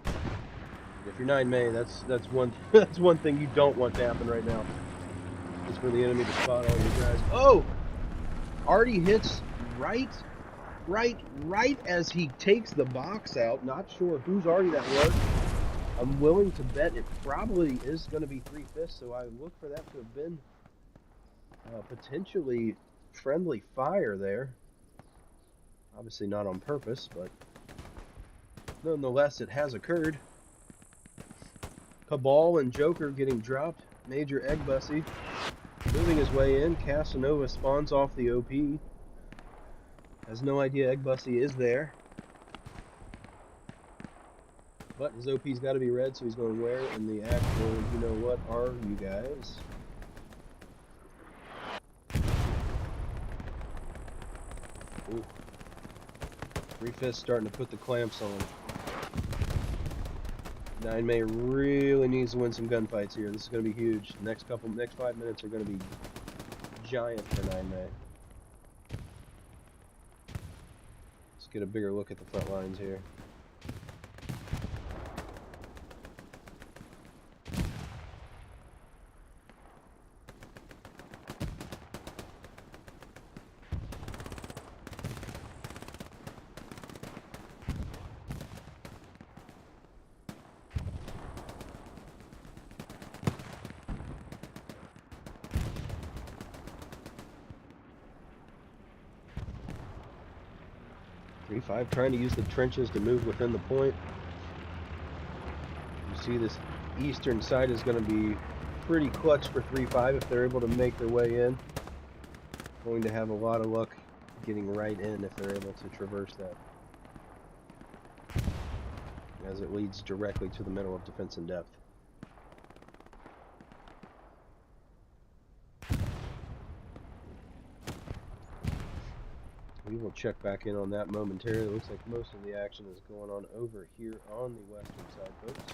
If you're 9-May, that's one that's one thing you don't want to happen right now. Is for the enemy to spot all you guys. Oh! Already hits right as he takes the box out. Not sure whose already that was. I'm willing to bet it probably is going to be 3/5, so I look for that to have been potentially friendly fire there. Obviously not on purpose, but nonetheless it has occurred. Cabal and Joker getting dropped. Major Egg Bussy moving his way in. Casanova spawns off the OP. Has no idea Egg Bussy is there. But his OP's got to be red, so he's going where in the actual, you know what, are you guys? Ooh. 3/5 starting to put the clamps on. 9May really needs to win some gunfights here. This is going to be huge. The next 5 minutes are going to be giant for 9May. Let's get a bigger look at the front lines here. Three-5 trying to use the trenches to move within the point. You see this eastern side is going to be pretty clutch for 3-5 if they're able to make their way in. Going to have a lot of luck getting right in if they're able to traverse that, as it leads directly to the middle of defense in depth. We will check back in on that momentarily. It looks like most of the action is going on over here on the western side, folks.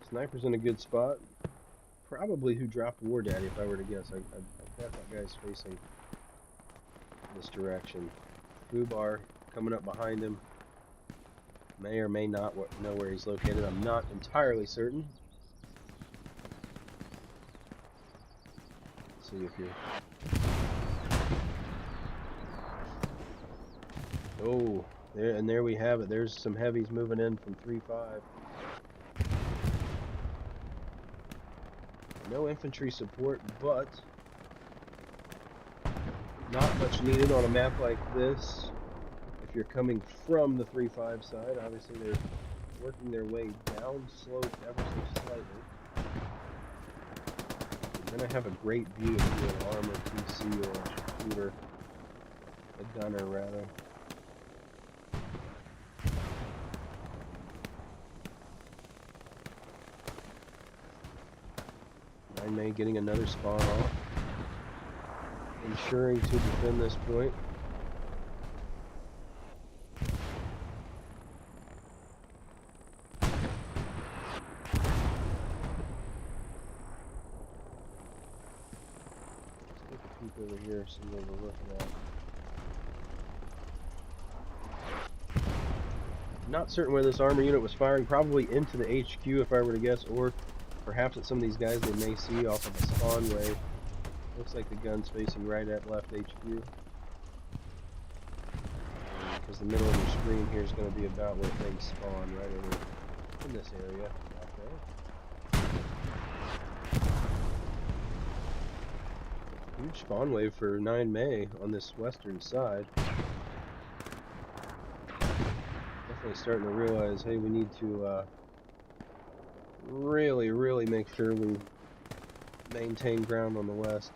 Sniper's in a good spot. Probably who dropped War Daddy, if I were to guess. I thought that guy's facing this direction. Fubar coming up behind him. May or may not know where he's located. I'm not entirely certain. See if you're... Oh, there we have it. There's some heavies moving in from 3-5. No infantry support, but not much needed on a map like this. If you're coming from the 3-5 side, obviously they're working their way down slope ever so slightly. You're going to have a great view of an armored PC or a shooter, a gunner rather. May getting another spawn off, ensuring to defend this point. Let's take a peek over here, see what we're looking at. Not certain where this armor unit was firing, probably into the HQ if I were to guess, or perhaps at some of these guys they may see off of the spawn way. Looks like the gun's facing right at left HQ. Because the middle of your screen here is going to be about where things spawn, right over in this area. Okay. Huge spawn wave for 9May on this western side. Definitely starting to realize, hey, we need to really make sure we maintain ground on the west.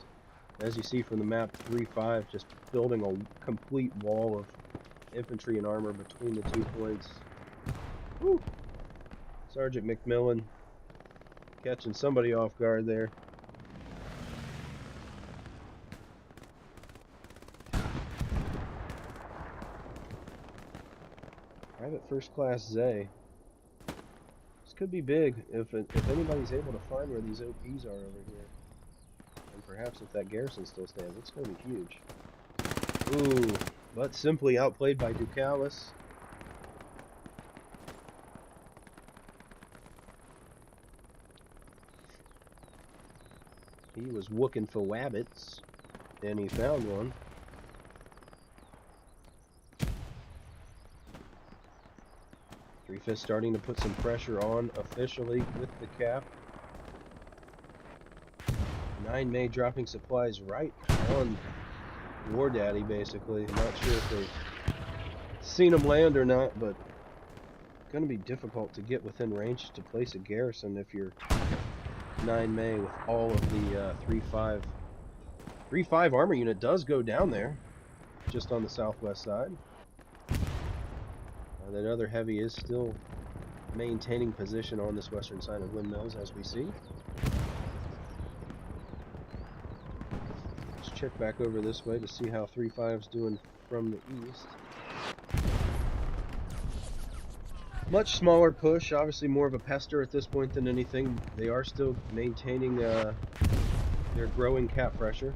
As you see from the map, 3-5 just building a complete wall of infantry and armor between the 2 points. Woo! Sergeant McMillan catching somebody off guard there. Private First Class Zay. Could be big if anybody's able to find where these OPs are over here, and perhaps if that garrison still stands. It's going to be huge. Ooh, but simply outplayed by Ducalis. He was looking for wabbits, and he found one. 3/5 starting to put some pressure on officially with the cap. 9 May dropping supplies right on War Daddy, basically. I'm not sure if they've seen them land or not, but it's going to be difficult to get within range to place a garrison if you're 9 May with all of the 3/5. 3/5 armor unit does go down there, just on the southwest side. That other heavy is still maintaining position on this western side of windmills, as we see. Let's check back over this way to see how 3/5's doing from the east. Much smaller push, obviously more of a pester at this point than anything. They are still maintaining their growing cap pressure.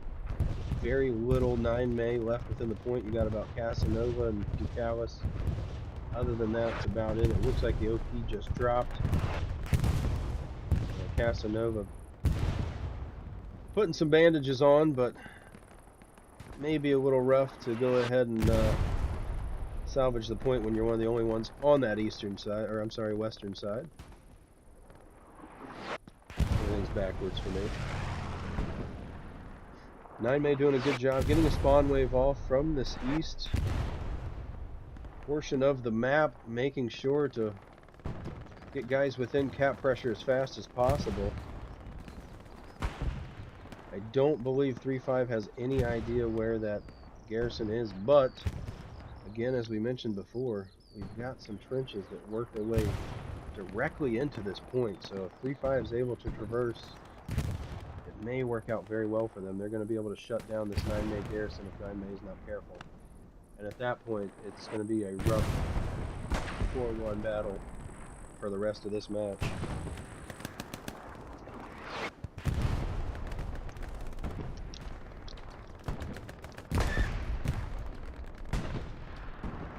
Very little 9 May left within the point. You got about Casanova and Ducalis. Other than that, it's about it. It looks like the OP just dropped. Casanova putting some bandages on, but maybe a little rough to go ahead and salvage the point when you're one of the only ones on that eastern side, or I'm sorry, western side. Everything's backwards for me. 9 May doing a good job getting a spawn wave off from this east portion of the map, making sure to get guys within cap pressure as fast as possible. I don't believe 3/5 has any idea where that garrison is, but again, as we mentioned before, we've got some trenches that work their way directly into this point, so if 3/5 is able to traverse, it may work out very well for them. They're going to be able to shut down this 9 May garrison if 9 May is not careful. And at that point, it's going to be a rough 4-1 battle for the rest of this match.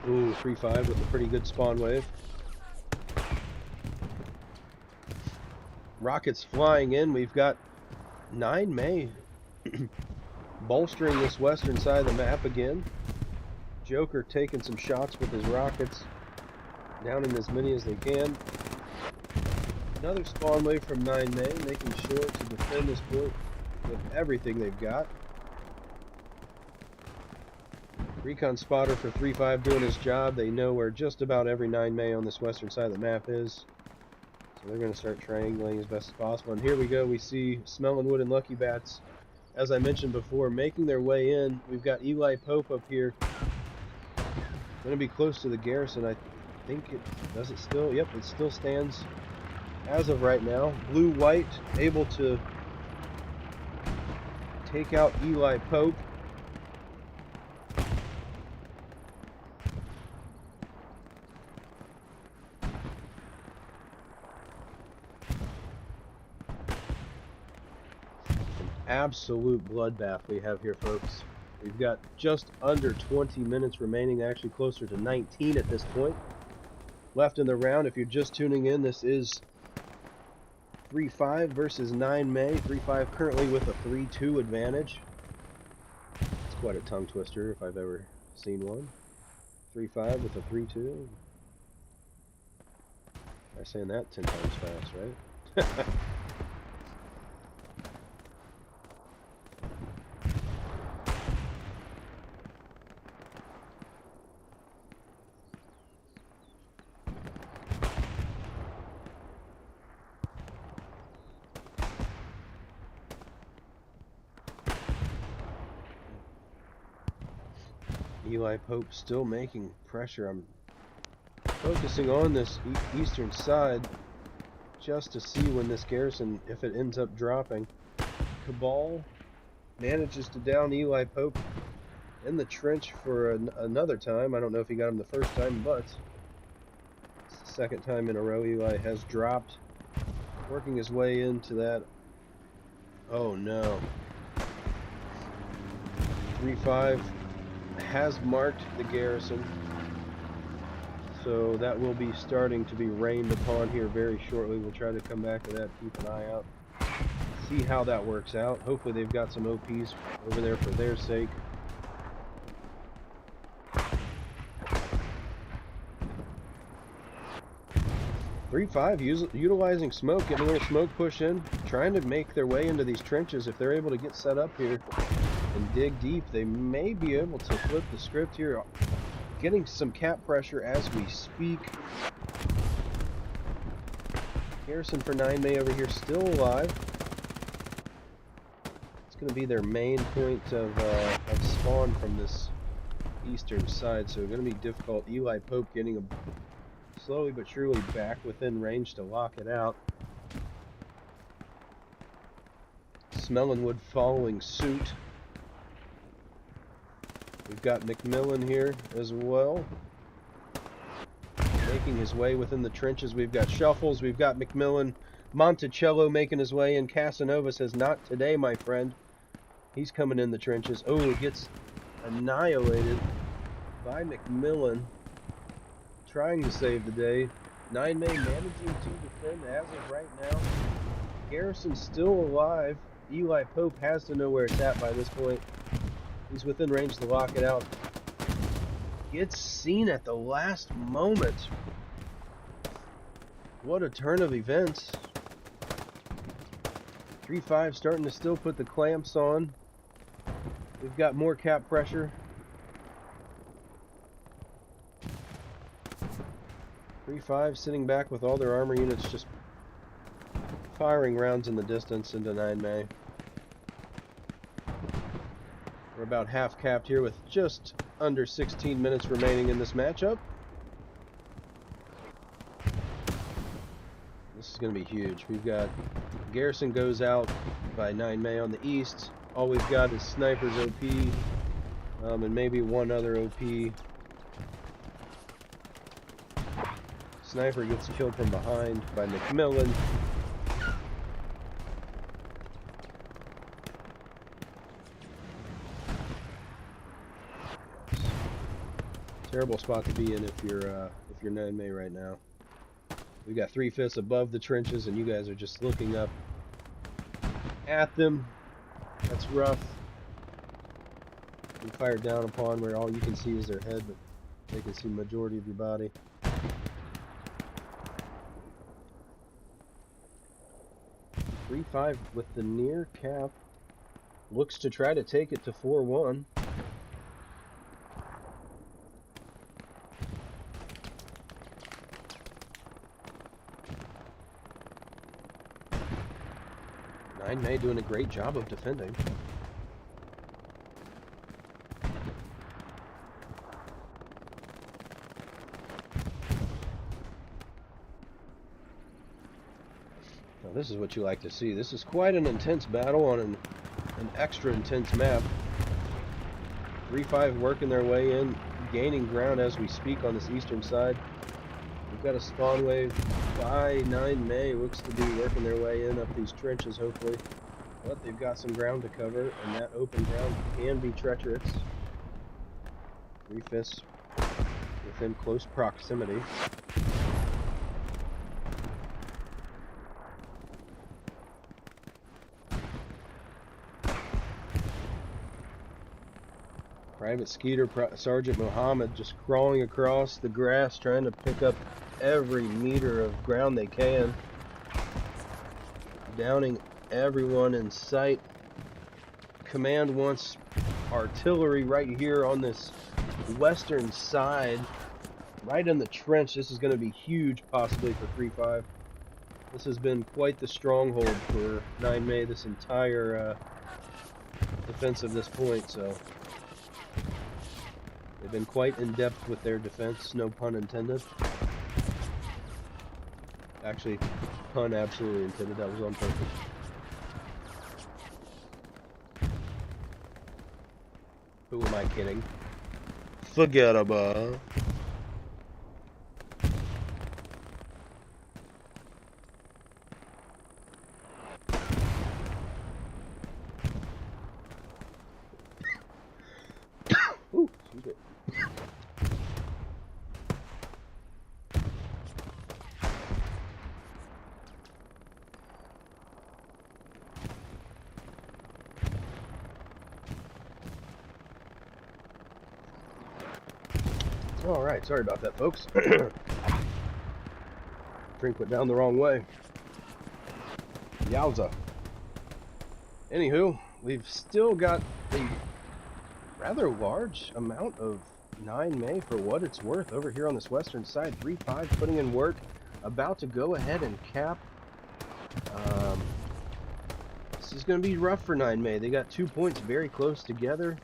Ooh, 3/5 with a pretty good spawn wave. Rockets flying in. We've got 9 May bolstering this western side of the map again. Joker taking some shots with his rockets, downing as many as they can. Another spawn wave from 9 May, making sure to defend this point with everything they've got. Recon spotter for 3/5 doing his job. They know where just about every 9 May on this western side of the map is. So they're going to start triangulating as best as possible. And here we go, we see Smelling Wood and Lucky Bats, as I mentioned before, making their way in. We've got Eli Pope up here. Going to be close to the garrison. I think it does it still. Yep, it still stands as of right now. Blue-white able to take out Eli Pope. Absolute bloodbath we have here, folks. We've got just under 20 minutes remaining, actually closer to 19 at this point left in the round. If you're just tuning in, this is 3/5 versus 9 May. 3/5 currently with a 3-2 advantage. It's quite a tongue twister if I've ever seen one. 3/5 with a 3-2. I'm saying that 10 times fast, right? Eli Pope still making pressure. I'm focusing on this eastern side just to see when this garrison, if it ends up dropping. Cabal manages to down Eli Pope in the trench for another time. I don't know if he got him the first time, but it's the second time in a row Eli has dropped. Working his way into that. Oh no. 3/5 has marked the garrison, so that will be starting to be rained upon here very shortly. We'll try to come back to that, keep an eye out, see how that works out. Hopefully they've got some OPs over there for their sake. 3-5 utilizing smoke, getting a little smoke push in, trying to make their way into these trenches. If they're able to get set up here and dig deep, they may be able to flip the script here. Getting some cap pressure as we speak. Garrison for 9 May over here still alive. It's going to be their main point of spawn from this eastern side, so it's going to be difficult. Eli Pope getting slowly but surely back within range to lock it out. Smellinwood following suit. We've got McMillan here as well, making his way within the trenches. We've got Shuffles, we've got McMillan, Monticello making his way in. Casanova says, not today, my friend. He's coming in the trenches. Oh, it gets annihilated by McMillan, trying to save the day. 9 May managing to defend as of right now. Garrison's still alive. Eli Pope has to know where it's at by this point. He's within range to lock it out. Gets seen at the last moment. What a turn of events. 3-5 starting to still put the clamps on. We've got more cap pressure. 3-5 sitting back with all their armor units just firing rounds in the distance into 9 May. We're about half capped here with just under 16 minutes remaining in this matchup. This is going to be huge. We've got Garrison goes out by 9 May on the east. All we've got is Snipers OP and maybe one other OP. Sniper gets killed from behind by McMillan. Terrible spot to be in if you're 9 May right now. We got 3/5 above the trenches, and you guys are just looking up at them. That's rough. You fired down upon where all you can see is their head, but they can see the majority of your body. .35 with the near cap. Looks to try to take it to 4-1. May doing a great job of defending. Now this is what you like to see. This is quite an intense battle on an extra intense map. 3-5 working their way in, gaining ground as we speak on this eastern side. We've got a spawn wave by 9 May. Looks to be working their way in up these trenches, hopefully. But they've got some ground to cover, and that open ground can be treacherous. 3/5 within close proximity. Private Skeeter, Sergeant Mohammed just crawling across the grass, trying to pick up every meter of ground they can. Downing everyone in sight. Command wants artillery right here on this western side, right in the trench. This is going to be huge, possibly for 3-5. This has been quite the stronghold for 9 May, this entire defense of this point, so they've been quite in-depth with their defense, no pun intended. Actually, pun absolutely intended, that was on purpose. Who am I kidding? Forgettable. Ooh, excuse me. All right, sorry about that, folks. Drink went down the wrong way. Yowza. Anywho, we've still got a rather large amount of 9 May for what it's worth over here on this western side. 3-5 putting in work, about to go ahead and cap. This is going to be rough for 9 May. They got 2 points very close together.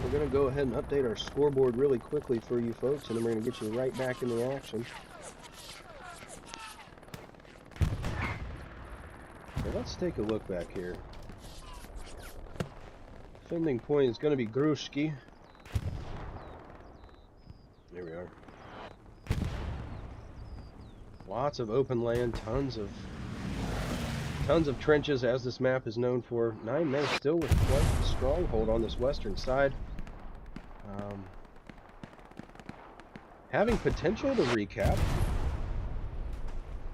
We're going to go ahead and update our scoreboard really quickly for you folks, and then we're going to get you right back in the action. So let's take a look back here. Defending point is going to be Grushki. There we are. Lots of open land, tons of trenches, as this map is known for. 9 May still with quite a stronghold on this western side. Having potential to recap,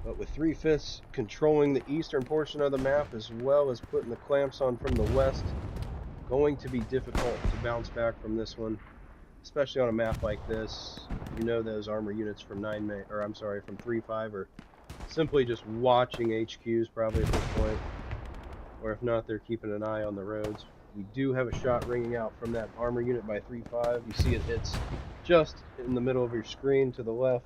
but with 3/5 controlling the eastern portion of the map as well as putting the clamps on from the west, going to be difficult to bounce back from this one, especially on a map like this. You know those armor units from 9 May, or I'm sorry, from 3-5 are simply just watching HQs probably at this point, or if not, they're keeping an eye on the roads. We do have a shot ringing out from that armor unit by 3-5. You see it hits just in the middle of your screen to the left.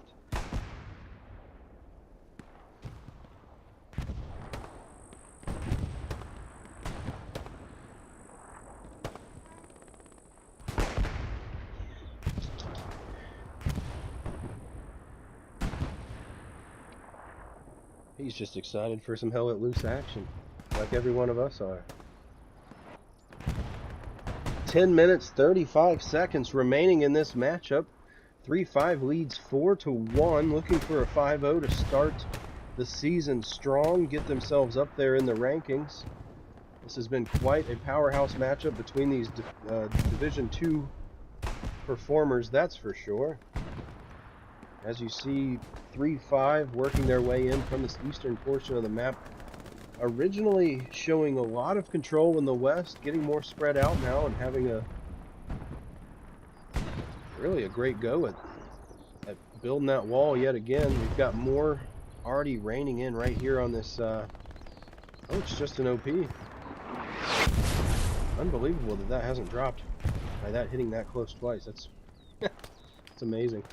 He's just excited for some hell let loose action, like every one of us are. 10 minutes, 35 seconds remaining in this matchup. 3-5 leads 4-1, looking for a 5-0 to start the season strong, get themselves up there in the rankings. This has been quite a powerhouse matchup between these Division 2 performers, that's for sure. As you see, 3-5 working their way in from this eastern portion of the map. Originally showing a lot of control in the west, getting more spread out now and having really a great go at building that wall yet again. We've got more already raining in right here on this. Oh, it's just an OP. Unbelievable that hasn't dropped by that hitting that close twice. That's it's amazing.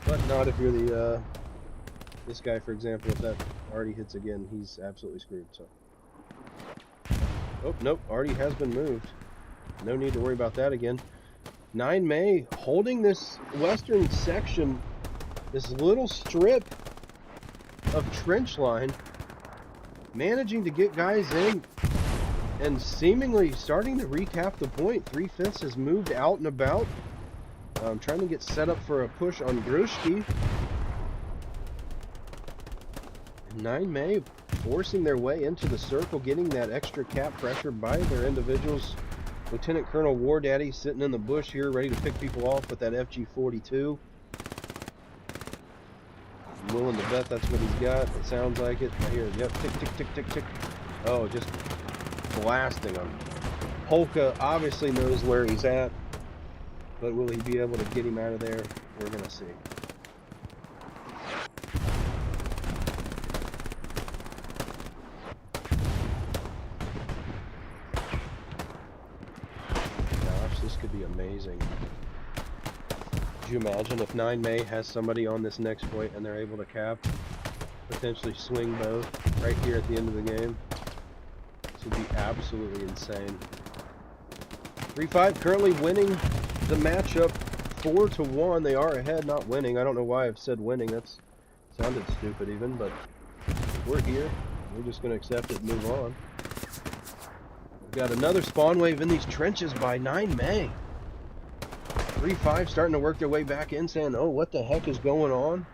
But not if you're the this guy, for example. If that already hits again, he's absolutely screwed. So, oh nope, already has been moved. No need to worry about that again. 9 May holding this western section, this little strip of trench line, managing to get guys in and seemingly starting to recap the point. 3/5 has moved out and about. Trying to get set up for a push on Grushki. 9 May forcing their way into the circle, getting that extra cap pressure by their individuals. Lieutenant Colonel War Daddy sitting in the bush here, ready to pick people off with that FG-42. I'm willing to bet that's what he's got. It sounds like it. I hear it. Yep, tick, tick, tick, tick, tick. Oh, just blasting him. Polka obviously knows where he's at. But will he be able to get him out of there? We're going to see. Gosh, this could be amazing. Could you imagine if 9 May has somebody on this next point and they're able to cap? Potentially swing both right here at the end of the game. This would be absolutely insane. 3-5 currently winning the matchup 4-1. They are ahead, not winning. I don't know why I've said winning. That's sounded stupid even, but we're here. We're just going to accept it and move on. We've got another spawn wave in these trenches by 9 May. 3-5 starting to work their way back in, saying, oh, what the heck is going on?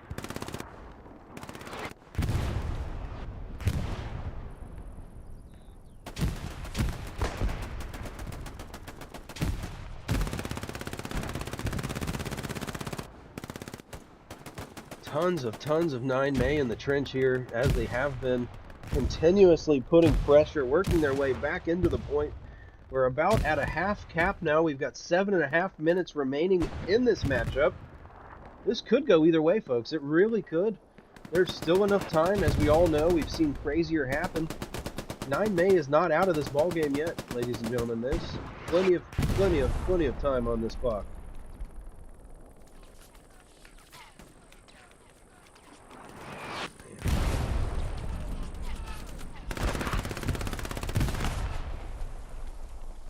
Tons of 9 May in the trench here, as they have been continuously putting pressure, working their way back into the point. We're about at a half cap now. We've got 7.5 minutes remaining in this matchup. This could go either way, folks. It really could. There's still enough time. As we all know, we've seen crazier happen. 9 May is not out of this ball game yet, ladies and gentlemen. There's plenty of time on this clock.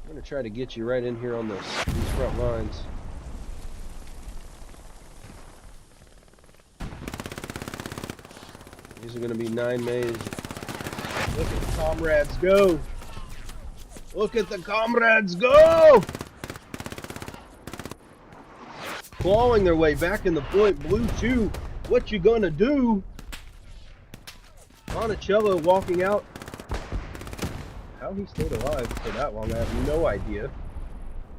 I'm going to try to get you right in here on these front lines. These are going to be 9 Mays. Look at the comrades go! Look at the comrades go! Clawing their way back in the point. Blue Chew, what you gonna do? Monticello walking out. How he stayed alive for that long, I have no idea.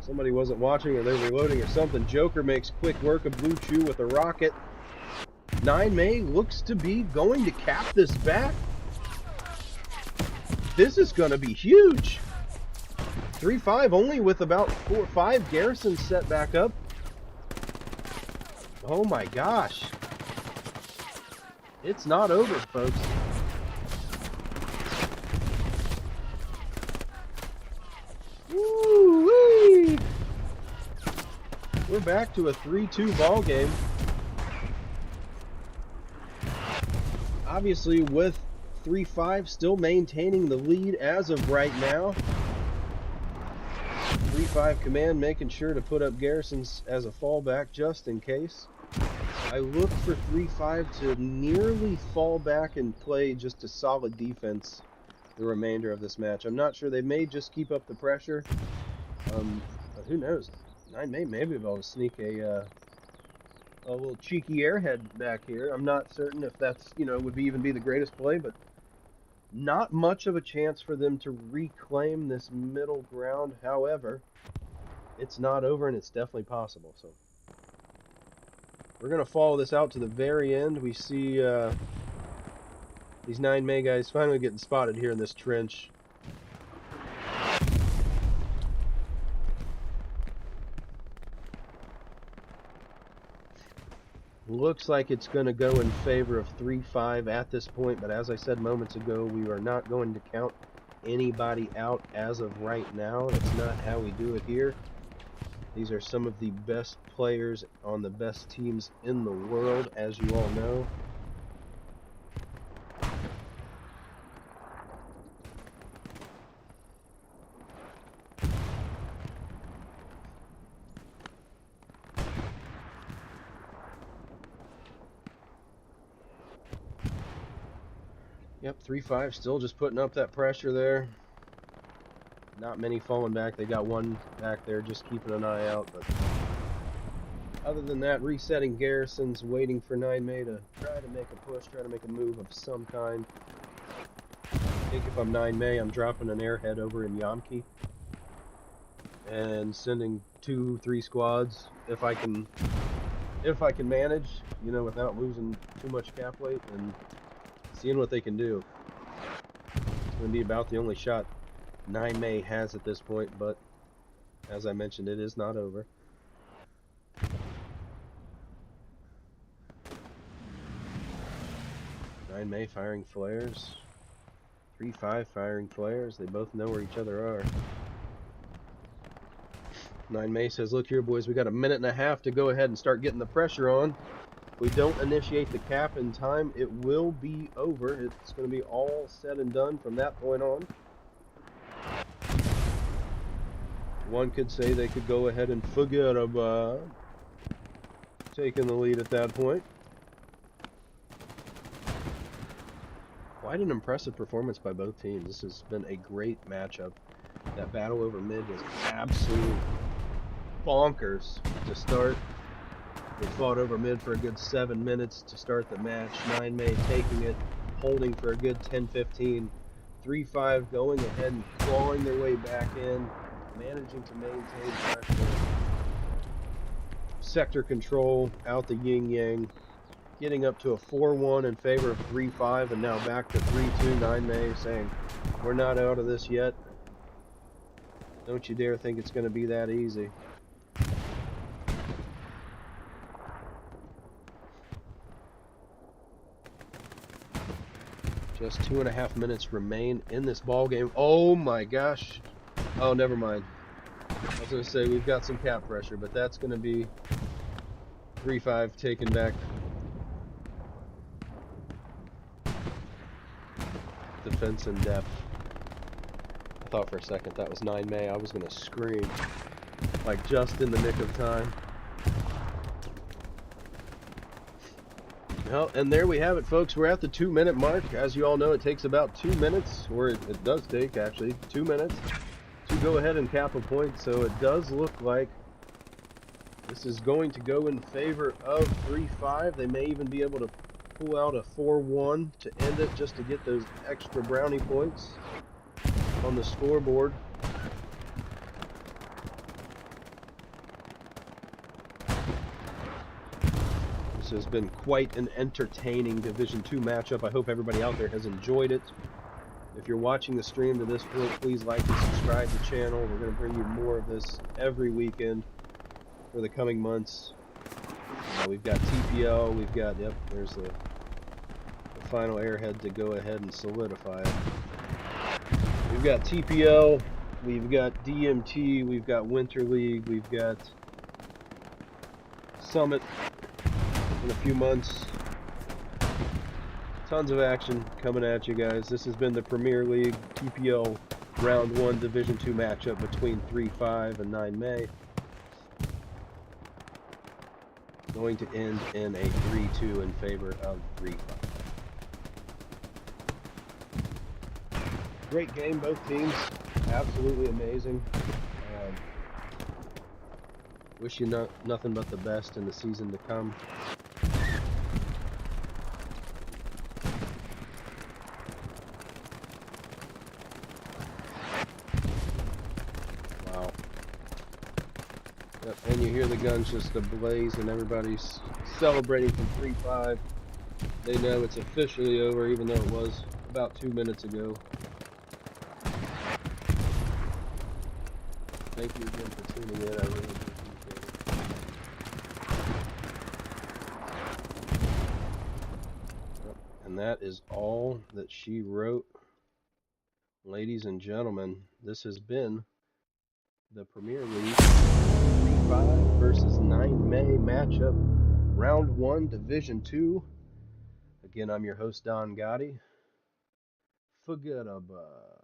Somebody wasn't watching or they're reloading or something. Joker makes quick work of Blue Chew with a rocket. 9 May looks to be going to cap this back. This is going to be huge. 3-5 only with about 4 or 5 garrisons set back up. Oh my gosh. It's not over, folks. Woo-wee! We're back to a 3-2 ball game. Obviously with 3-5 still maintaining the lead as of right now. 3-5 command making sure to put up garrisons as a fallback just in case. I look for 3-5 to nearly fall back and play just a solid defense the remainder of this match. I'm not sure. They may just keep up the pressure. But who knows? 9 May maybe be able to sneak a little cheeky airhead back here. I'm not certain if that's, would even be the greatest play, but not much of a chance for them to reclaim this middle ground. However, it's not over and it's definitely possible. So we're going to follow this out to the very end. We see these 9 May guys finally getting spotted here in this trench. Looks like it's going to go in favor of 3-5 at this point, but as I said moments ago, we are not going to count anybody out as of right now. That's not how we do it here. These are some of the best players on the best teams in the world, as you all know. Yep, 3-5 still just putting up that pressure there. Not many falling back. They got one back there just keeping an eye out. But other than that, resetting garrisons, waiting for 9 May to try to make a push, try to make a move of some kind. I think if I'm 9 May, I'm dropping an airhead over in Yamki and sending 2-3 squads if I can manage, without losing too much cap weight, and seeing what they can do. It's going to be about the only shot 9 May has at this point, but as I mentioned, it is not over. Nine May firing flares. 3-5 firing flares. They both know where each other are. 9 May says, look here, boys, we got a minute and a half to go ahead and start getting the pressure on. If we don't initiate the cap in time, it will be over. It's going to be all said and done from that point on. One could say they could go ahead and forget about taking the lead at that point. Quite an impressive performance by both teams. This has been a great matchup. That battle over mid was absolute bonkers to start. They fought over mid for a good 7 minutes to start the match. 9 May taking it, holding for a good 10-15. 3-5 going ahead and clawing their way back in, managing to maintain pressure. Sector control out the yin-yang, getting up to a 4-1 in favor of 3-5, and now back to 3-2. 9 May saying, we're not out of this yet. Don't you dare think it's going to be that easy. Just 2.5 minutes remain in this ball game. Oh my gosh. Oh, never mind. I was going to say we've got some cap pressure, but that's going to be 3-5 taken back. Defense in depth. I thought for a second that was 9 May. I was going to scream. Like just in the nick of time. Well, and there we have it, folks. We're at the 2-minute mark. As you all know, it takes about 2 minutes, or it does take, actually, 2 minutes to go ahead and cap a point. So it does look like this is going to go in favor of 3-5. They may even be able to pull out a 4-1 to end it just to get those extra brownie points on the scoreboard. This has been quite an entertaining Division II matchup. I hope everybody out there has enjoyed it. If you're watching the stream to this point, please like and subscribe to the channel. We're going to bring you more of this every weekend for the coming months. We've got TPL, we've got, yep, there's the final airhead to go ahead and solidify it. We've got TPL, we've got DMT, we've got Winter League, we've got Summit in a few months. Tons of action coming at you guys. This has been the Premier League TPL Round 1 Division II matchup between 3-5 and 9 May. Going to end in a 3-2 in favor of 3-5. Great game, both teams. Absolutely amazing. Wish you nothing but the best in the season to come. Wow. Yep, and you hear the guns just ablaze and everybody's celebrating from 3-5. They know it's officially over, even though it was about 2 minutes ago. Thank you again for tuning in. I really do appreciate it. And that is all that she wrote. Ladies and gentlemen, this has been the Premier League 3-5 versus 9 May matchup, Round 1, Division 2. Again, I'm your host, Don Gotti. FUHGEDABOUTIIIIIIT.